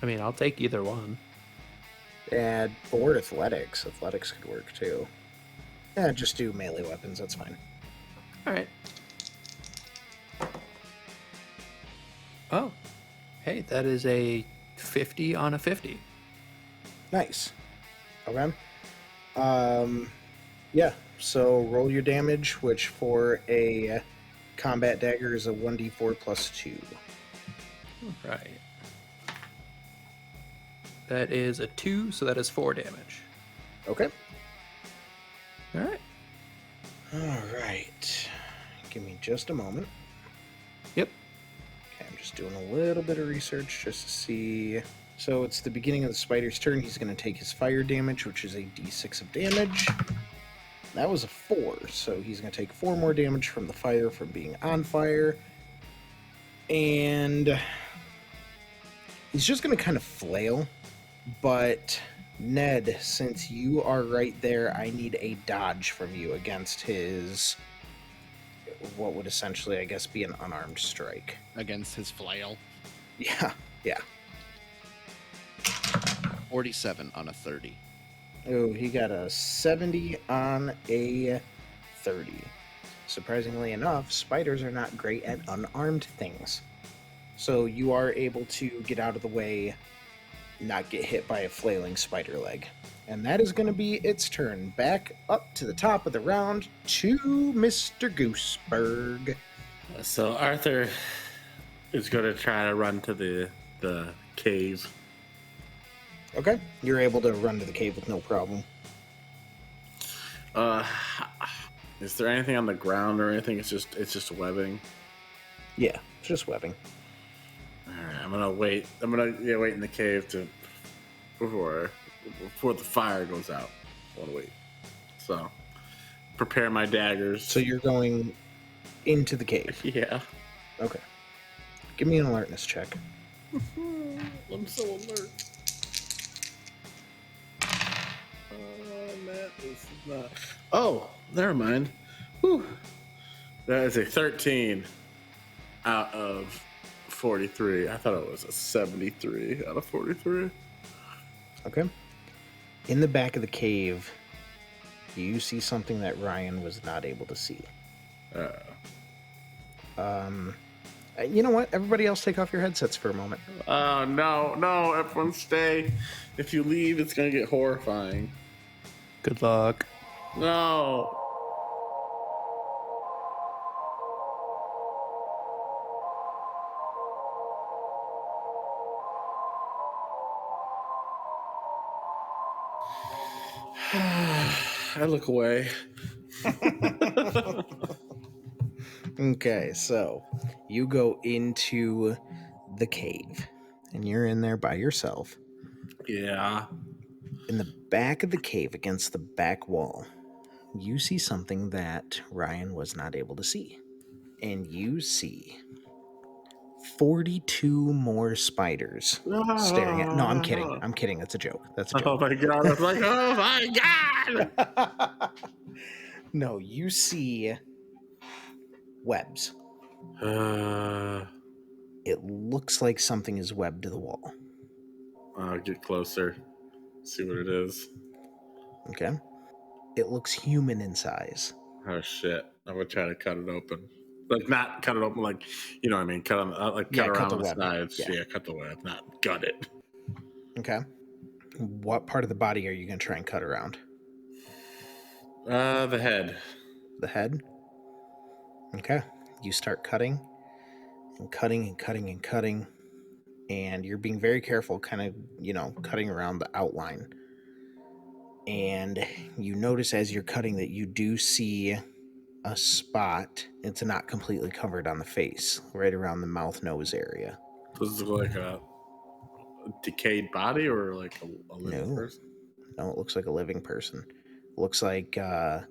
I mean, I'll take either one. Or athletics. Athletics could work too. Yeah, just do melee weapons. That's fine. All right. Oh, hey, that is a 50 on a 50. Nice. Okay. Yeah. So roll your damage, which for a combat dagger is a 1d4 plus 2. Right. That is a 2, so that is 4 damage. Okay. All right. All right. Give me just a moment. Yep. Okay, I'm just doing a little bit of research just to see. So it's the beginning of the spider's turn. He's going to take his fire damage, which is a d6 of damage. That was a 4, so he's going to take 4 more damage from the fire from being on fire. And he's just going to kind of flail. But Ned, since you are right there, I need a dodge from you against his, what would essentially, I guess, be an unarmed strike. Against his flail. Yeah. 47 on a 30. Oh, he got a 70 on a 30. Surprisingly enough, spiders are not great at unarmed things. So you are able to get out of the way, not get hit by a flailing spider leg. And that is going to be its turn. Back up to the top of the round to Mr. Gooseberg. So Arthur is going to try to run to the cave. Okay, you're able to run to the cave with no problem. Is there anything on the ground or anything? It's just webbing. Yeah, it's just webbing. All right, I'm gonna wait. Wait in the cave before the fire goes out. I want to wait. So prepare my daggers. So you're going into the cave. Yeah. Okay. Give me an alertness check. I'm so alert. Matt, this is not. Oh, never mind. Whew. That is a 13 out of 43. I thought it was a 73 out of 43. Okay. In the back of the cave, you see something that Ryan was not able to see. You know what? Everybody else take off your headsets for a moment. Oh, no, everyone stay. If you leave, it's going to get horrifying. Good luck. No. I look away. Okay, so you go into the cave, and you're in there by yourself. Yeah. In the back of the cave, against the back wall, you see something that Ryan was not able to see. And you see 42 more spiders staring at... No, I'm kidding. I'm kidding. That's a joke. That's a joke. Oh my god. I was like, oh my god. No, you see webs. It looks like something is webbed to the wall. I'll get closer. See what it is. Okay. It looks human in size. Oh shit. I'm gonna try to cut it open. Like not cut it open, like you know what I mean. Cut on, like cut around the web. sides. Yeah. Yeah, cut the web, not gut it. Okay. What part of the body are you going to try and cut around? The head. The head? Okay. You start cutting and cutting and cutting and cutting. And you're being very careful, kind of, cutting around the outline. And you notice as you're cutting that you do see a spot. It's not completely covered on the face, right around the mouth nose area. Does it look like a decayed body or like a living No. person? No, it looks like a living person. Looks like that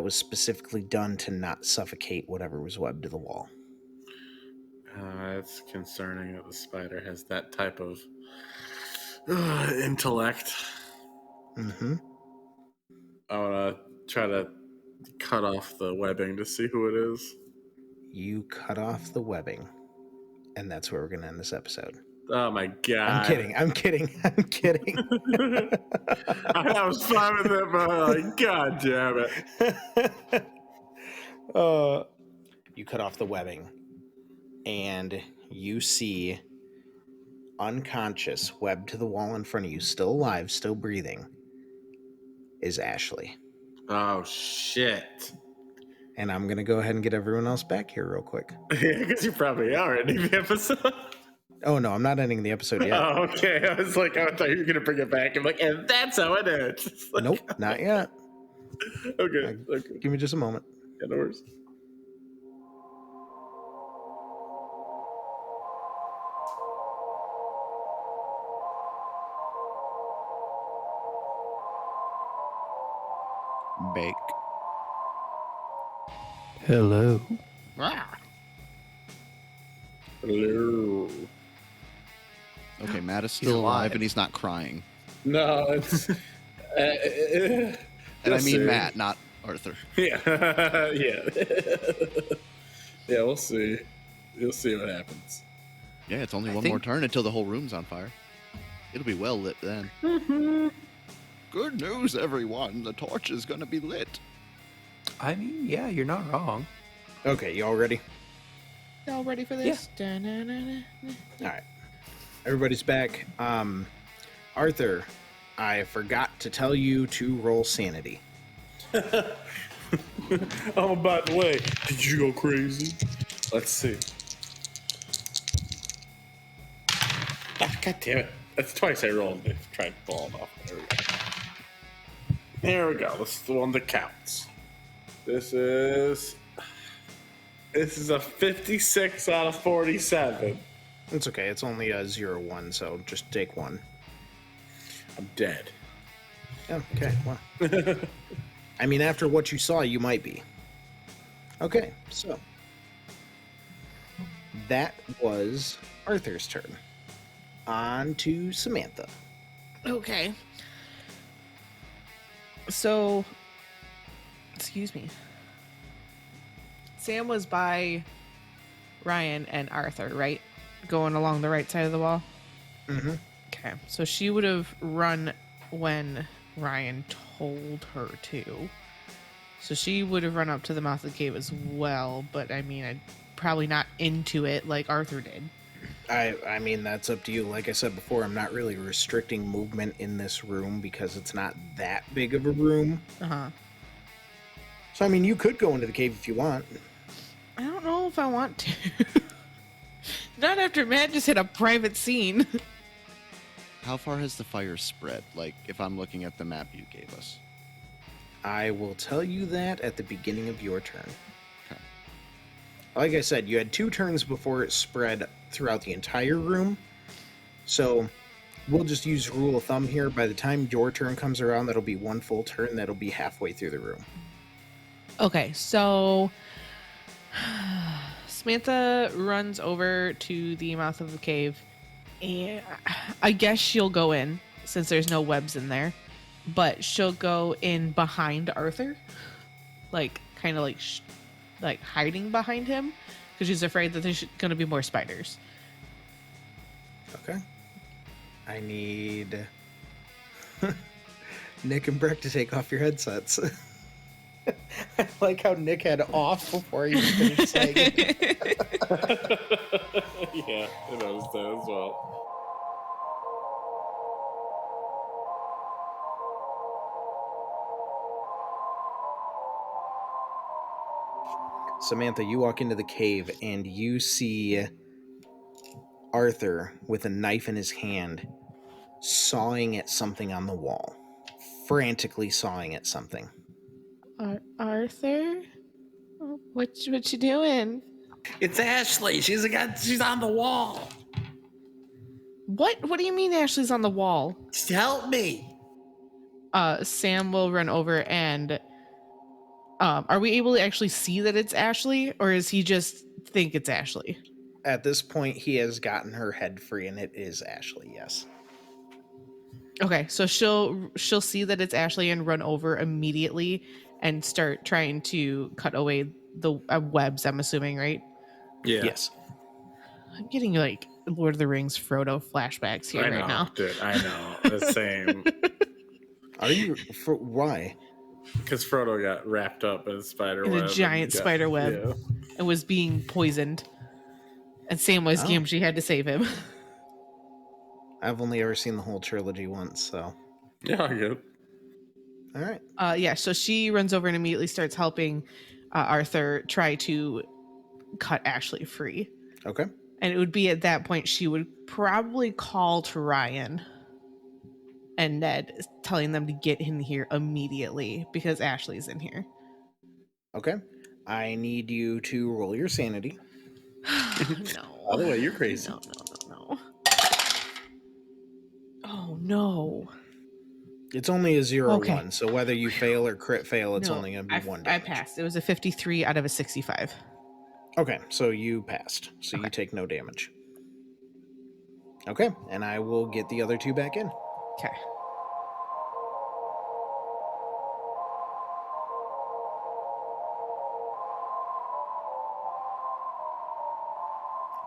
was specifically done to not suffocate whatever was webbed to the wall. It's concerning that the spider has that type of intellect. Mm-hmm. I want to try to cut off the webbing to see who it is. You cut off the webbing, and that's where we're gonna end this episode. Oh my god! I'm kidding. I was fine with it, but like, god damn it! You cut off the webbing, and you see unconscious, webbed to the wall in front of you, still alive, still breathing, is Ashley. Oh shit! And I'm gonna go ahead and get everyone else back here real quick. Yeah, because you probably are ending the episode. Oh no, I'm not ending the episode yet. Oh, okay. I was like, I thought you were gonna bring it back. I'm like, and that's how it ends. It's like, Nope, not yet. Okay. Give me just a moment. Yeah, no worries. Bake. Hello. Hello. Okay, Matt is He's still alive. alive and he's not crying. No, it's. And I mean Matt, not Arthur. Yeah. Yeah. Yeah, we'll see. You'll see what happens. Yeah, it's only I one think- more turn until the whole room's on fire. It'll be well lit then. Good news, everyone. The torch is going to be lit. I mean, yeah, you're not wrong. Okay, y'all ready? Y'all ready for this? Da-na-na-na. All right. Everybody's back. Arthur, I forgot to tell you to roll sanity. Oh, by the way, did you go crazy? Let's see. Ah, God damn it. That's twice I rolled to try and fall it off. There we go. There we go. This is the one that counts. This is a 56 out of 47. It's okay. It's only a 0-1, so just take one. I'm dead. Oh, okay. Well, I mean, after what you saw, you might be. Okay, so that was Arthur's turn. On to Samantha. Okay. So, excuse me. Sam was by Ryan and Arthur, right? Going along the right side of the wall? Mm-hmm. Okay. So she would have run when Ryan told her to. So she would have run up to the mouth of the cave as well, but I mean, I'd probably not into it like Arthur did. I mean, that's up to you. Like I said before, I'm not really restricting movement in this room because it's not that big of a room. Uh-huh. So, I mean, you could go into the cave if you want. I don't know if I want to. Not after Matt just hit a private scene. How far has the fire spread? Like, if I'm looking at the map you gave us. I will tell you that at the beginning of your turn. Okay. Like I said, you had 2 turns before it spread throughout the entire room. So we'll just use rule of thumb here. By the time your turn comes around, that'll be 1 full turn. That'll be halfway through the room. Okay, so Samantha runs over to the mouth of the cave, and I guess she'll go in since there's no webs in there, but she'll go in behind Arthur, like kind of like hiding behind him because she's afraid that there's going to be more spiders. Okay. I need Nick and Breck to take off your headsets. I like how Nick had off before he finished saying it. Yeah, I noticed that as well. Samantha, you walk into the cave and you see Arthur with a knife in his hand, sawing at something on the wall. Frantically sawing at something. Arthur? What you doing? It's Ashley. She's on the wall. What do you mean Ashley's on the wall? Just help me. Sam will run over and are we able to actually see that it's Ashley, or is he just think it's Ashley? At this point, he has gotten her head free, and it is Ashley. Yes. Okay, so she'll see that it's Ashley and run over immediately and start trying to cut away the webs, I'm assuming, right? Yeah. Yes. I'm getting like Lord of the Rings Frodo flashbacks here I right know, now. dude. I know. The same. Are you? Why? Because Frodo got wrapped up in a spider In web. a giant spider web. Yeah. And was being poisoned. And Samwise Oh. Gamgee had to save him. I've only ever seen the whole trilogy once, so. Yeah, I get it. All right. Yeah, so she runs over and immediately starts helping Arthur try to cut Ashley free. Okay. And it would be at that point she would probably call to Ryan and Ned, telling them to get in here immediately because Ashley's in here. Okay. I need you to roll your sanity. No. By the way, you're crazy. No. Oh, no. It's only a 0 Okay. 1, so whether you fail or crit fail, it's No, only going to be 1 I damage. passed. It was a 53 out of a 65. Okay, so you passed. So you take no damage. Okay, and I will get the other 2 back in. Okay.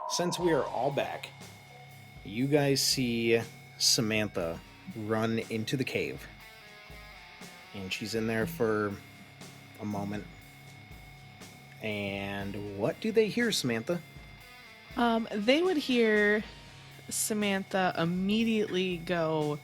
Since we are all back, you guys see Samantha run into the cave. And she's in there for a moment. And what do they hear, Samantha? They would hear Samantha immediately go,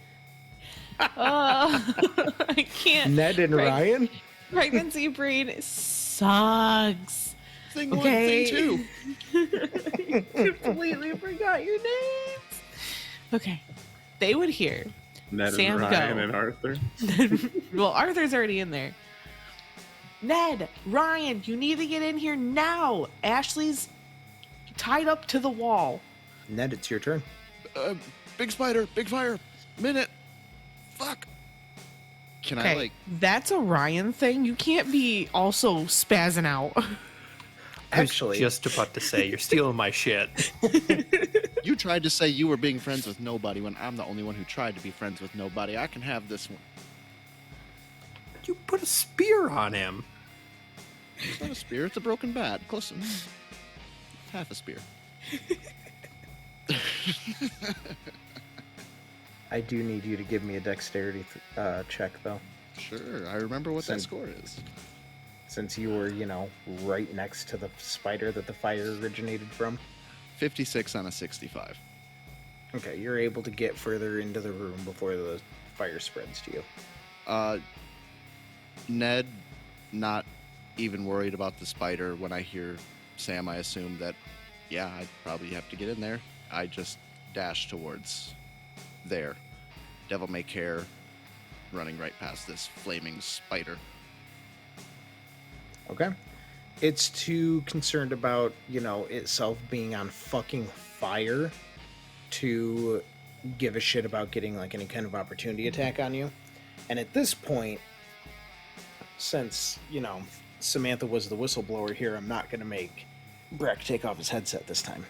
I can't. Ned and Right. Ryan? Pregnancy brain sucks. Thing Okay. 1, thing 2. Completely forgot your names. Okay. They would hear. Ned Sam, and Ryan go. and Arthur. Well, Arthur's already in there. Ned, Ryan, you need to get in here now. Ashley's tied up to the wall. Ned, it's your turn. Big spider, big fire, minute. Fuck. Can I, like, that's a Ryan thing. You can't be also spazzing out. Actually, Just about to say, you're stealing my shit. you tried to say you were being friends with nobody when I'm the only one who tried to be friends with nobody. I can have this one. You put a spear on him. It's not a spear, it's a broken bat. Close enough. Half a spear. I do need you to give me a dexterity check, though. Sure, I remember what that Send- score is. Since you were, right next to the spider that the fire originated from. 56 on a 65. Okay, you're able to get further into the room before the fire spreads to you. Ned, not even worried about the spider. When I hear Sam, I assume that, yeah, I'd probably have to get in there. I just dash towards there. Devil may care, running right past this flaming spider. Okay. It's too concerned about, itself being on fucking fire to give a shit about getting, any kind of opportunity attack on you. And at this point, since, Samantha was the whistleblower here, I'm not going to make Breck take off his headset this time.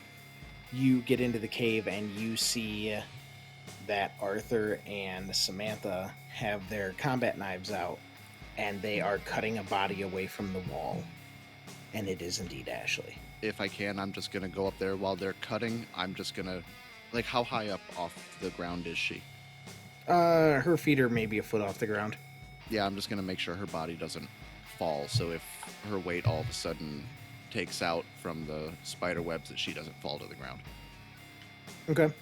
You get into the cave and you see that Arthur and Samantha have their combat knives out, and they are cutting a body away from the wall. And it is indeed Ashley. If I can, I'm just going to go up there while they're cutting. I'm just going to, how high up off the ground is she? Her feet are maybe a foot off the ground. Yeah, I'm just going to make sure her body doesn't fall. So if her weight all of a sudden takes out from the spider webs, that she doesn't fall to the ground. Okay,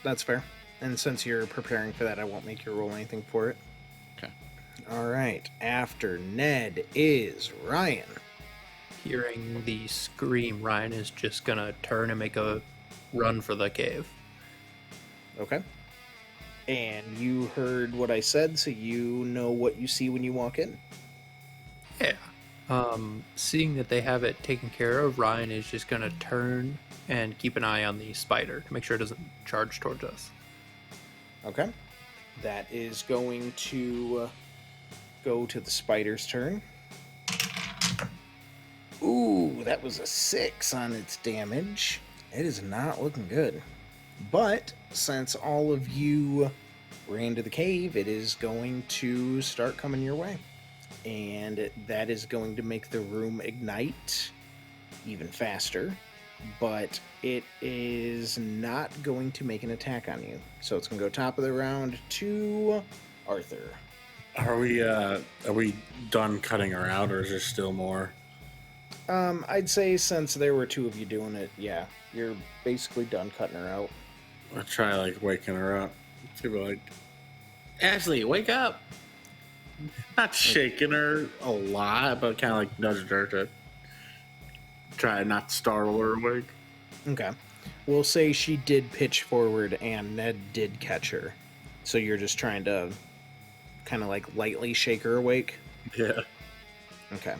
that's fair. And since you're preparing for that, I won't make you roll anything for it. Okay. All right, after Ned is Ryan. Hearing the scream, Ryan is just gonna turn and make a run for the cave. Okay. And you heard what I said, so you know what you see when you walk in. Yeah. Seeing that they have it taken care of, Ryan is just going to turn and keep an eye on the spider to make sure it doesn't charge towards us. Okay. That is going to go to the spider's turn. Ooh, that was a 6 on its damage. It is not looking good. But since all of you ran to the cave, it is going to start coming your way. And that is going to make the room ignite even faster. But it is not going to make an attack on you. So it's going to go top of the round to Arthur. Are we done cutting her out, or is there still more? I'd say since there were 2 of you doing it, yeah, you're basically done cutting her out. I'll try like waking her up. She'll be like, Ashley, wake up. not shaking her a lot, but kind of like nudging her to try and not startle her awake. Okay. We'll say she did pitch forward and Ned did catch her. So you're just trying to kind of like lightly shake her awake? Yeah. Okay.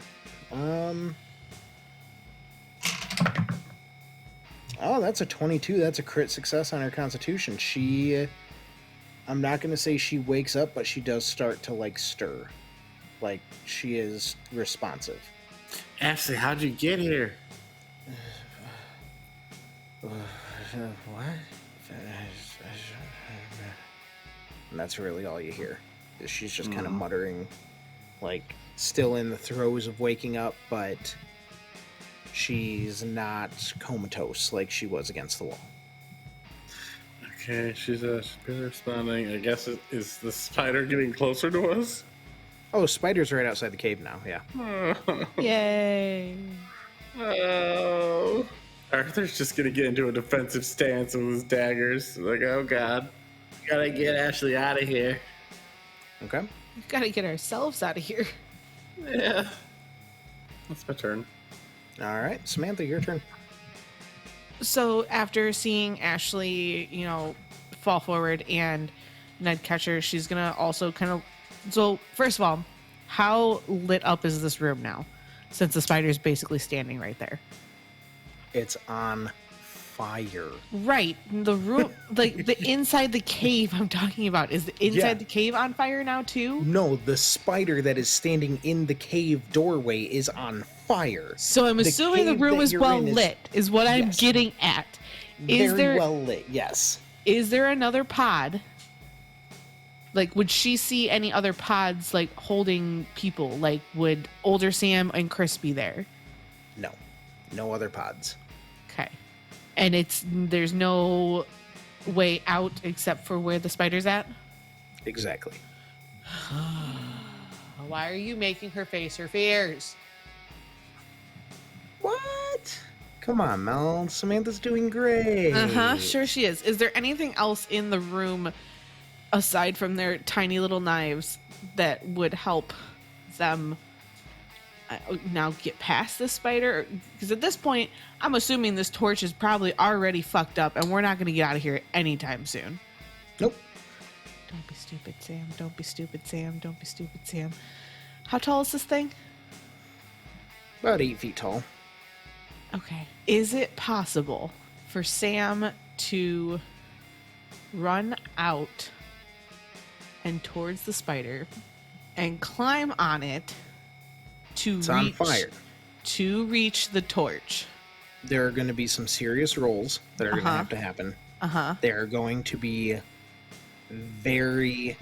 Oh, that's a 22. That's a crit success on her constitution. I'm not going to say she wakes up, but she does start to like stir. Like she is responsive. Ashley, how'd you get here? What? And that's really all you hear. Is she's just kind of muttering, like still in the throes of waking up, but she's not comatose like she was against the wall. Okay, she's been responding. I guess is the spider getting closer to us? Oh, spider's right outside the cave now. Yeah. Yay. Oh. Arthur's just gonna get into a defensive stance with his daggers. Like, oh god. Gotta get Ashley out of here. Okay. We've got to get ourselves out of here. Yeah. That's my turn. All right, Samantha, your turn. So after seeing Ashley, fall forward and Ned catch her, she's going to also kind of... So first of all, how lit up is this room now? Since the spider's basically standing right there. It's on fire. Right. The room, like the inside the cave I'm talking about. Is the inside the cave on fire now too? No, the spider that is standing in the cave doorway is on fire. So I'm assuming the cave room that is you're well in is- lit, is what I'm Yes. getting at. Is Very there well lit, yes. is there another pod? Like, would she see any other pods like holding people? Like, would older Sam and Chris be there? No. No other pods. Okay. And there's no way out except for where the spider's at? Exactly. Why are you making her face her fears? What? Come on, Mel. Samantha's doing great. Uh-huh, sure she is. Is there anything else in the room aside from their tiny little knives that would help them now get past this spider? Because at this point, I'm assuming this torch is probably already fucked up and we're not going to get out of here anytime soon. Nope. Don't be stupid, Sam. Don't be stupid, Sam. Don't be stupid, Sam. How tall is this thing? About 8 feet tall. Okay. Is it possible for Sam to run out and towards the spider and climb on it to It's on fire. to reach the torch? There are going to be some serious rolls that are going to have to happen. Uh-huh. There are going to be very,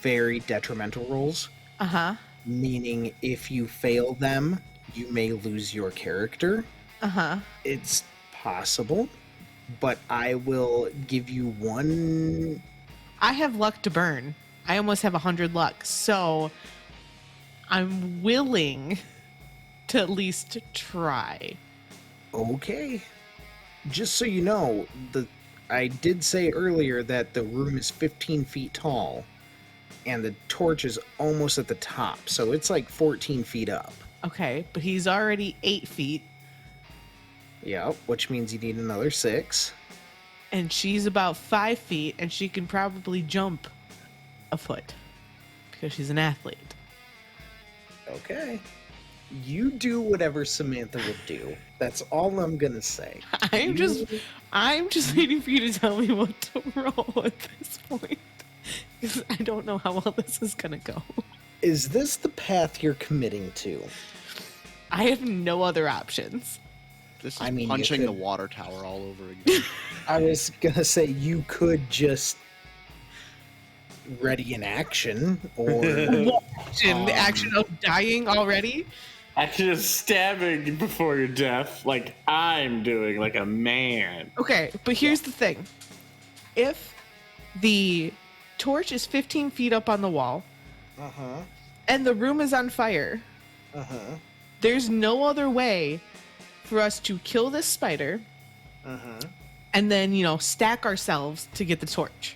very detrimental rolls. Uh-huh. Meaning if you fail them, you may lose your character. Uh-huh. It's possible, but I will give you one. I have luck to burn. I almost have 100 luck, so I'm willing to at least try. Okay. Just so you know, I did say earlier that the room is 15 feet tall, and the torch is almost at the top, so it's like 14 feet up. Okay, but he's already 8 feet, Yep, which means you need another 6. and she's about 5 feet, and she can probably jump a foot because she's an athlete. Okay. You do whatever Samantha would do. That's all I'm gonna say. I'm just waiting for you to tell me what to roll at this point. Because I don't know how well this is gonna go. Is this the path you're committing to? I have no other options. This is I mean, you punching could- the water tower all over again. I was gonna say you could just ready in action, or The action of dying already? Action of stabbing before your death, like I'm doing, like a man. Okay, but here's the thing. If the torch is 15 feet up on the wall and the room is on fire, there's no other way for us to kill this spider and then, stack ourselves to get the torch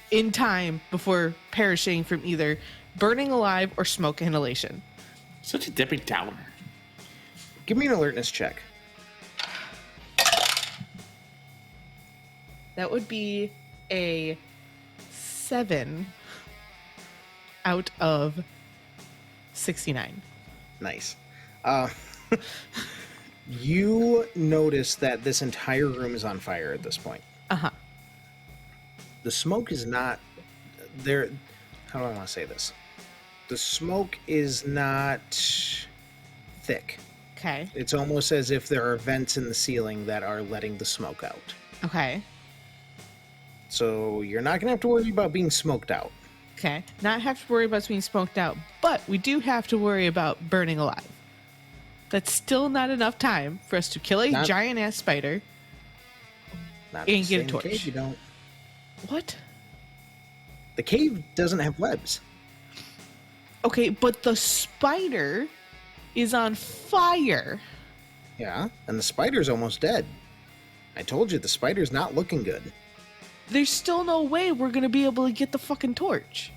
in time before perishing from either burning alive or smoke inhalation. Such a Debbie Downer. give me an alertness check. That would be a 7 out of 69. Nice. You notice that this entire room is on fire at this point. Uh-huh. The smoke is not there. How do I want to say this? The smoke is not thick. Okay. It's almost as if there are vents in the ceiling that are letting the smoke out. Okay. So you're not going to have to worry about being smoked out. Okay. Not have to worry about being smoked out, but we do have to worry about burning alive. That's still not enough time for us to kill a Not- giant ass spider. Not And if get you a stay in the torch. cave, you don't. What? The cave doesn't have webs. Okay, but the spider is on fire. Yeah, and the spider's almost dead. I told you the spider's not looking good. There's still no way we're gonna be able to get the fucking torch.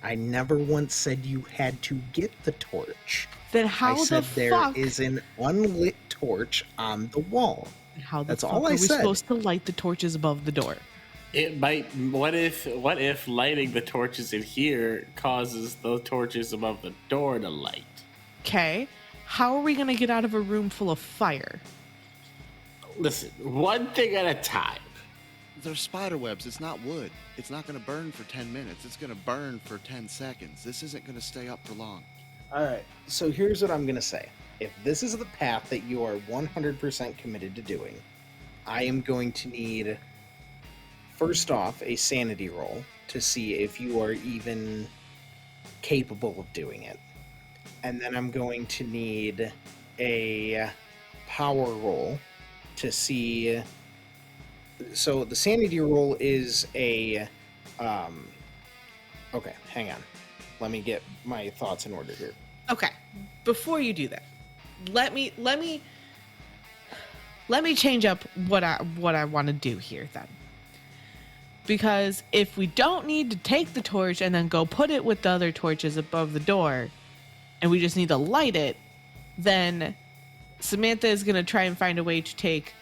I never once said you had to get the torch. Then how I said the there fuck? is an unlit torch on the wall. How the That's fuck all are I we said. supposed to light the torches above the door? It might. What if lighting the torches in here causes the torches above the door to light? Okay. How are we gonna get out of a room full of fire? Listen, one thing at a time. They're spider webs. It's not wood. It's not going to burn for 10 minutes. It's going to burn for 10 seconds. This isn't going to stay up for long. All right, so here's what I'm going to say. If this is the path that you are 100% committed to doing, I am going to need, first off, a sanity roll to see if you are even capable of doing it. And then I'm going to need a power roll to see. So the sanity roll is a. Okay, hang on. Let me get my thoughts in order here. Okay. Before you do that, let me change up what I want to do here then. Because if we don't need to take the torch and then go put it with the other torches above the door, and we just need to light it, then Samantha is gonna try and find a way to take,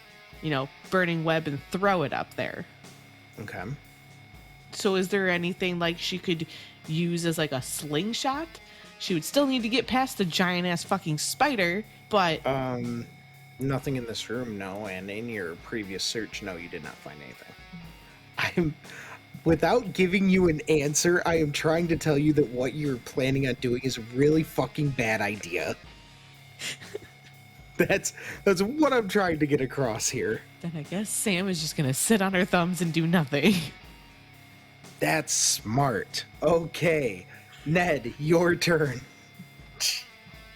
burning web and throw it up there. Okay. So is there anything like she could use as like a slingshot? She would still need to get past the giant ass fucking spider, but Nothing in this room, no, and in your previous search, no, you did not find anything. Without giving you an answer, I am trying to tell you that what you're planning on doing is a really fucking bad idea. That's what I'm trying to get across here. then I guess Sam is just gonna sit on her thumbs and do nothing. That's smart. Okay, Ned, your turn.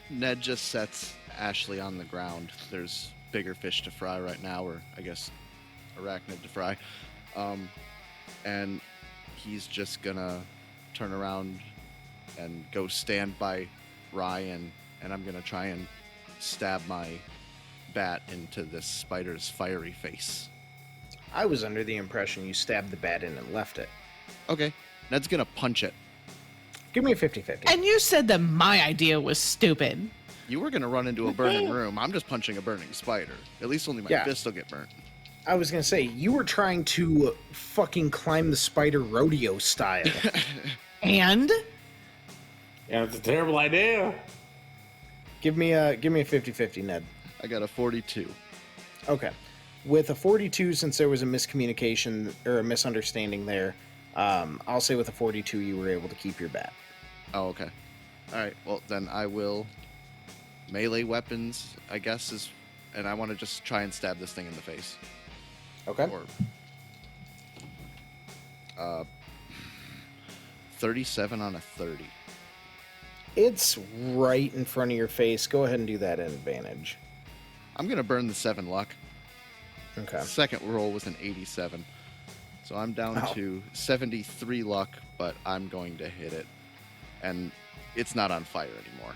Ned just sets Ashley on the ground. There's bigger fish to fry right now, or I guess arachnid to fry. And he's just gonna turn around and go stand by Ryan, and I'm gonna try and stab my bat into this spider's fiery face. I was under the impression you stabbed the bat in and left it. Okay, Ned's gonna punch it. Give me a 50-50. And you said that my idea was stupid. You were gonna run into a burning room. I'm just punching a burning spider. At least only my Yeah. fist will get burnt. I was gonna say, you were trying to fucking climb the spider rodeo style. And Yeah, it's a terrible idea. Give me a 50-50, Ned. I got a 42. Okay. With a 42, since there was a miscommunication or a misunderstanding there, I'll say with a 42 you were able to keep your bat. Oh, okay. All right. Well, then I will melee weapons, I guess, and I want to just try and stab this thing in the face. Okay. Or 37 on a 30. It's right in front of your face. Go ahead and do that at advantage. I'm gonna burn the 7 luck. Okay. Second roll was an 87. So I'm down Oh. to 73 luck, but I'm going to hit it. And it's not on fire anymore,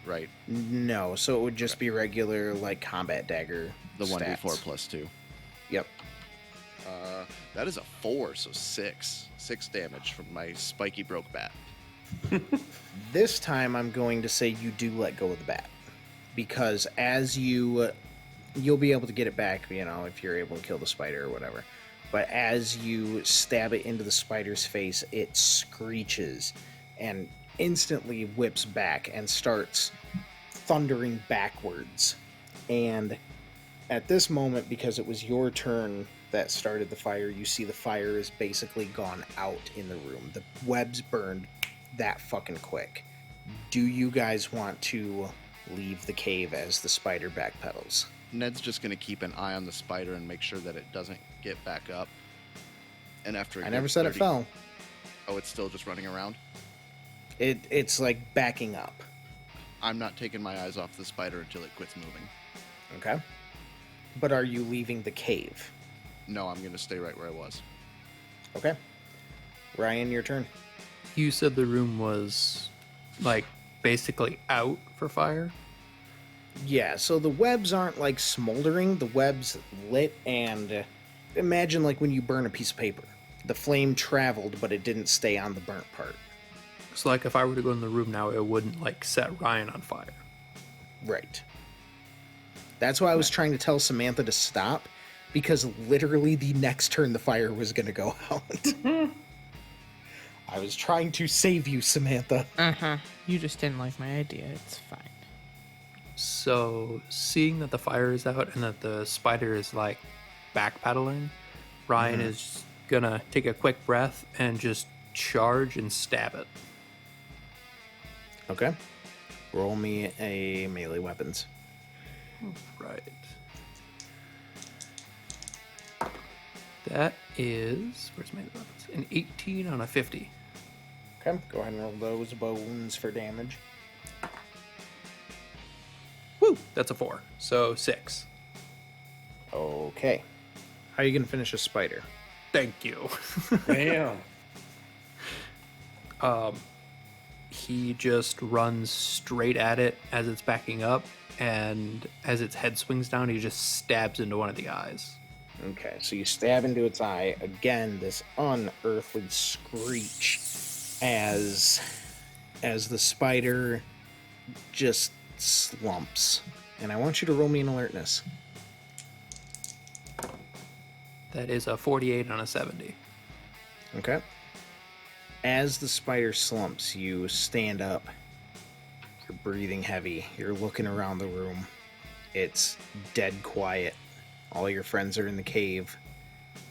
right? No, so it would just be regular, like, combat dagger. The 1d4 stats. plus 2. Yep. That is a 4, so 6. 6 damage from my spiky broke bat. This time I'm going to say you do let go of the bat. Because as you'll be able to get it back, if you're able to kill the spider or whatever. But as you stab it into the spider's face, it screeches and instantly whips back and starts thundering backwards. And at this moment, because it was your turn that started the fire, you see the fire is basically gone out in the room. The webs burned that fucking quick. Do you guys want to leave the cave as the spider backpedals? Ned's just going to keep an eye on the spider and make sure that it doesn't get back up. And after I never said it fell. Oh, it's still just running around? It's like backing up. I'm not taking my eyes off the spider until it quits moving. Okay. But are you leaving the cave? No, I'm going to stay right where I was. Okay. Ryan, your turn. You said the room was, like, basically out for fire? Yeah, so the webs aren't like smoldering, the webs lit, and imagine like when you burn a piece of paper. The flame traveled, but it didn't stay on the burnt part. So, like, if I were to go in the room now, it wouldn't, like, set Ryan on fire. Right. That's why I was trying to tell Samantha to stop, because literally the next turn the fire was going to go out. I was trying to save you, Samantha. You just didn't like my idea. It's fine. So, seeing that the fire is out and that the spider is, like, backpedaling, Ryan is gonna take a quick breath and just charge and stab it. Okay. Roll me a melee weapons. Right. That is, where's my weapons? An 18 on a 50. Okay, go ahead and roll those bones for damage. Woo! That's a 4. So 6. Okay. How are you going to finish a spider? Thank you. Damn. He just runs straight at it as it's backing up, and as its head swings down, he just stabs into one of the eyes. Okay, so you stab into its eye. Again, this unearthly screech as the spider just slumps. And I want you to roll me an alertness. That is a 48 on a 70. Okay. As the spider slumps, you stand up. You're breathing heavy. You're looking around the room. It's dead quiet. All your friends are in the cave.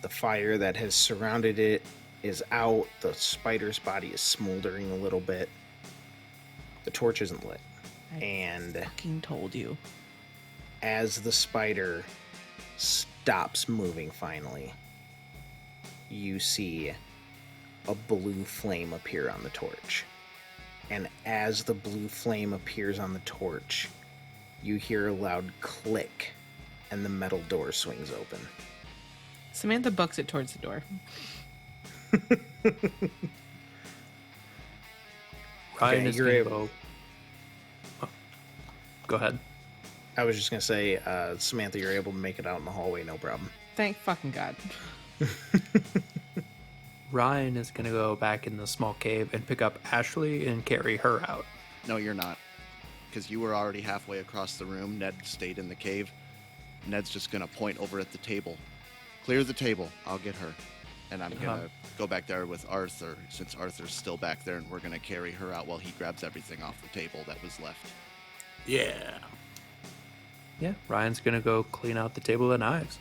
The fire that has surrounded it is out. The spider's body is smoldering a little bit. The torch isn't lit. And Fucking told you. as the spider stops moving finally, you see a blue flame appear on the torch. And as the blue flame appears on the torch, you hear a loud click and the metal door swings open. Samantha bucks it towards the door. Ryan Okay, is you're gonna able- go. Oh, go ahead. I was just going to say, Samantha, you're able to make it out in the hallway, no problem. Thank fucking God. Ryan is gonna go back in the small cave and pick up Ashley and carry her out. No, you're not. Because you were already halfway across the room. Ned stayed in the cave. Ned's just going to point over at the table. Clear the table. I'll get her. And I'm going to go back there with Arthur, since Arthur's still back there, and we're going to carry her out while he grabs everything off the table that was left. Yeah. Yeah, Ryan's gonna go clean out the table of knives.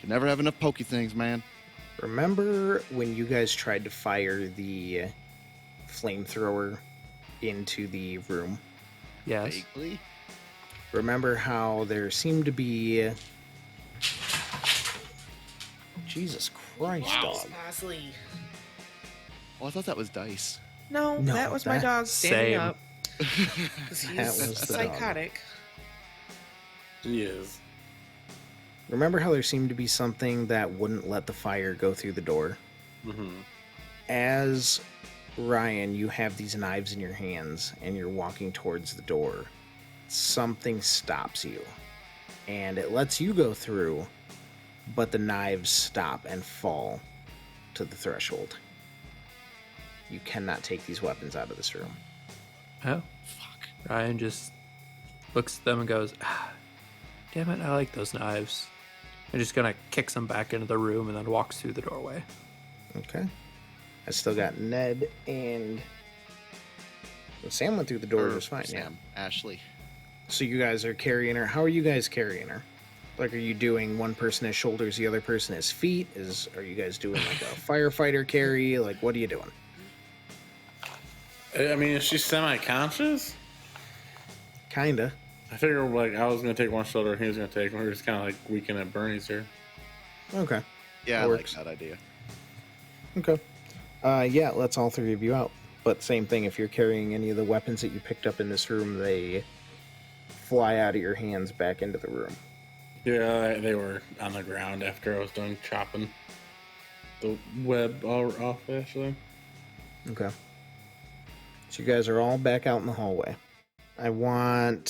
You never have enough pokey things, man. Remember when you guys tried to fire the flamethrower into the room? Yes. Vaguely. Remember how there seemed to be... Jesus Christ, dog. Honestly. Oh, I thought that was dice. No, No, that was my that- dog standing Same. up. 'Cause That he's was the dog. psychotic. He is. Remember how there seemed to be something that wouldn't let the fire go through the door? Mm-hmm. As Ryan, you have these knives in your hands and you're walking towards the door. Something stops you and it lets you go through, but the knives stop and fall to the threshold. You cannot take these weapons out of this room. Oh, fuck. Ryan just looks at them and goes, damn it, I like those knives. And just gonna kicks them back into the room and then walks through the doorway. Okay. I still got Ned and well, Sam went through the door just fine. Sam, Ashley. So you guys are carrying her. How are you guys carrying her? Like, are you doing one person has shoulders, the other person has feet? Are you guys doing like a firefighter carry? Like, what are you doing? I mean, is she semi-conscious? Kinda. I figured like I was gonna take one shoulder, and he was gonna take one. We're just kind of like weekend at Bernie's here. Okay. Yeah, That I works. like that idea. Okay. Yeah, let's all three of you out. But same thing, if you're carrying any of the weapons that you picked up in this room, they fly out of your hands back into the room. Yeah, they were on the ground after I was done chopping the web all off, actually. Okay. So you guys are all back out in the hallway. I want...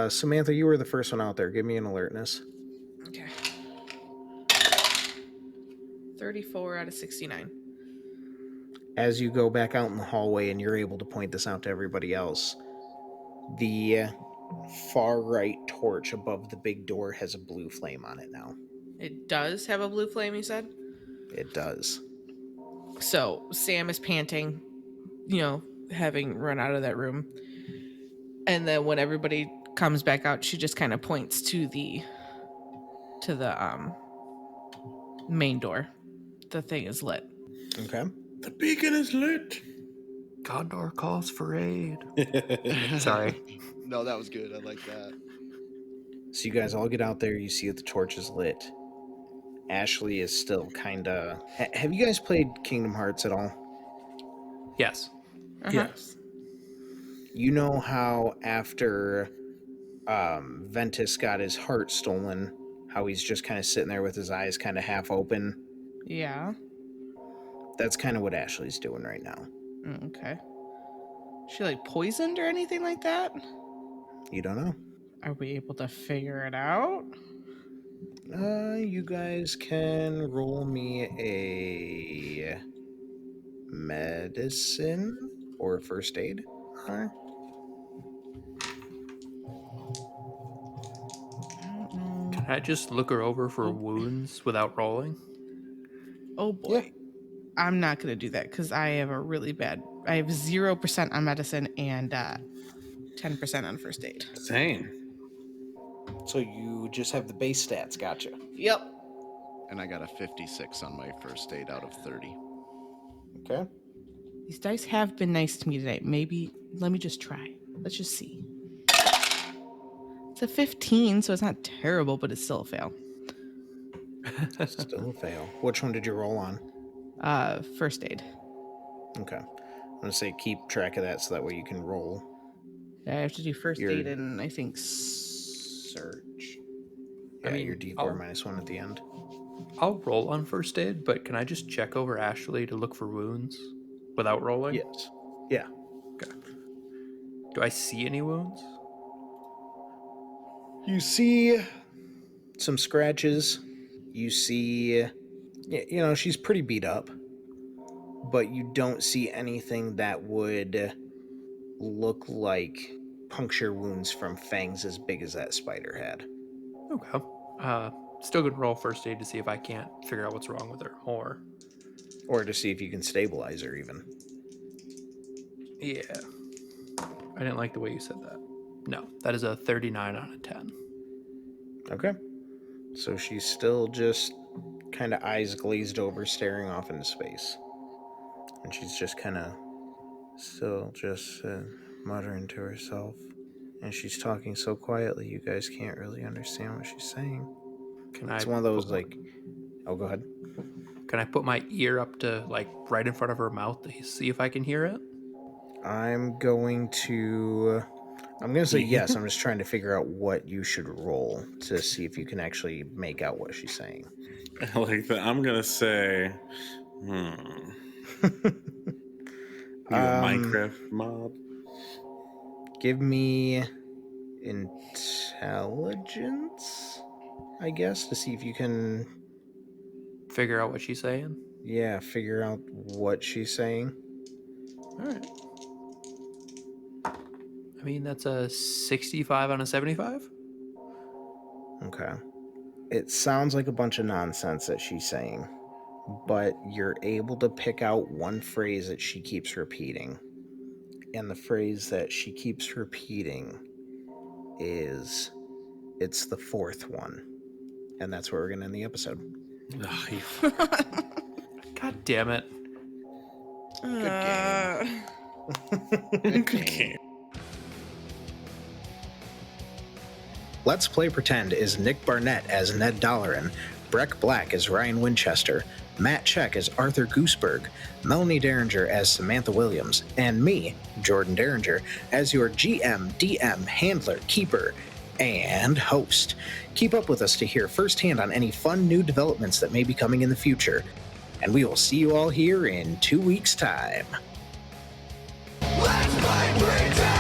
Samantha, you were the first one out there. Give me an alertness. Okay. 34 out of 69. As you go back out in the hallway and you're able to point this out to everybody else, the far right torch above the big door has a blue flame on it now. It does have a blue flame, you said? It does. So Sam is panting, having run out of that room. And then when everybody comes back out, she just kind of points to the main door. The thing is lit. Okay. The beacon is lit. Condor calls for aid. Sorry. No, that was good. I like that. So you guys all get out there. You see that the torch is lit. Ashley is still kind of... Have you guys played Kingdom Hearts at all? Yes. Yes. You know how after Ventus got his heart stolen, how he's just kind of sitting there with his eyes kind of half open? Yeah. That's kind of what Ashley's doing right now. Okay. She like poisoned or anything like that? You don't know. Are we able to figure it out? You guys can roll me a medicine or first aid. Alright. Can I just look her over for wounds without rolling? Oh boy. I'm not going to do that because I have I have 0% on medicine and 10% on first aid. Insane. So you just have the base stats, gotcha. Yep. And I got a 56 on my first aid out of 30. Okay. These dice have been nice to me today. Maybe, let me just try. Let's just see. It's a 15, so it's not terrible, but it's still a fail. Still a fail. Which one did you roll on? First aid. Okay. I'm going to say keep track of that so that way you can roll. I have to do first Your- aid and I think search. Yeah, mean, your D4 I'll- -1 at the end. I'll roll on first aid, but can I just check over Ashley to look for wounds without rolling? Yes. Yeah. Do I see any wounds? You see some scratches. You see, she's pretty beat up, but you don't see anything that would look like puncture wounds from fangs as big as that spider had. Okay. Still gonna roll first aid to see if I can't figure out what's wrong with her more. Or to see if you can stabilize her even. Yeah. I didn't like the way you said that. No, that is a 39 out of 10. Okay. So she's still just kind of eyes glazed over, staring off into space. And she's just kind of still just muttering to herself. And she's talking so quietly, you guys can't really understand what she's saying. It's one of those, like... Oh, go ahead. Can I put my ear up to, like, right in front of her mouth to see if I can hear it? I'm going to say yes. I'm just trying to figure out what you should roll to see if you can actually make out what she's saying. I like that. I'm gonna say, You a Minecraft mob? Give me intelligence, I guess, to see if you can, Figure out what she's saying? yeah, figure out what she's saying. All right. I mean, that's a 65 on a 75? Okay. It sounds like a bunch of nonsense that she's saying, but you're able to pick out one phrase that she keeps repeating. And the phrase that she keeps repeating is, it's the fourth one. And that's where we're going to end the episode. Oh, God damn it. Good game. Let's Play Pretend is Nick Barnett as Ned Dollerin, Breck Black as Ryan Winchester, Matt Check as Arthur Gooseberg, Melanie Derringer as Samantha Williams, and me, Jordan Derringer, as your GM, DM, handler, keeper, and host. Keep up with us to hear firsthand on any fun new developments that may be coming in the future. And we will see you all here in 2 weeks' time. Let's play pretend.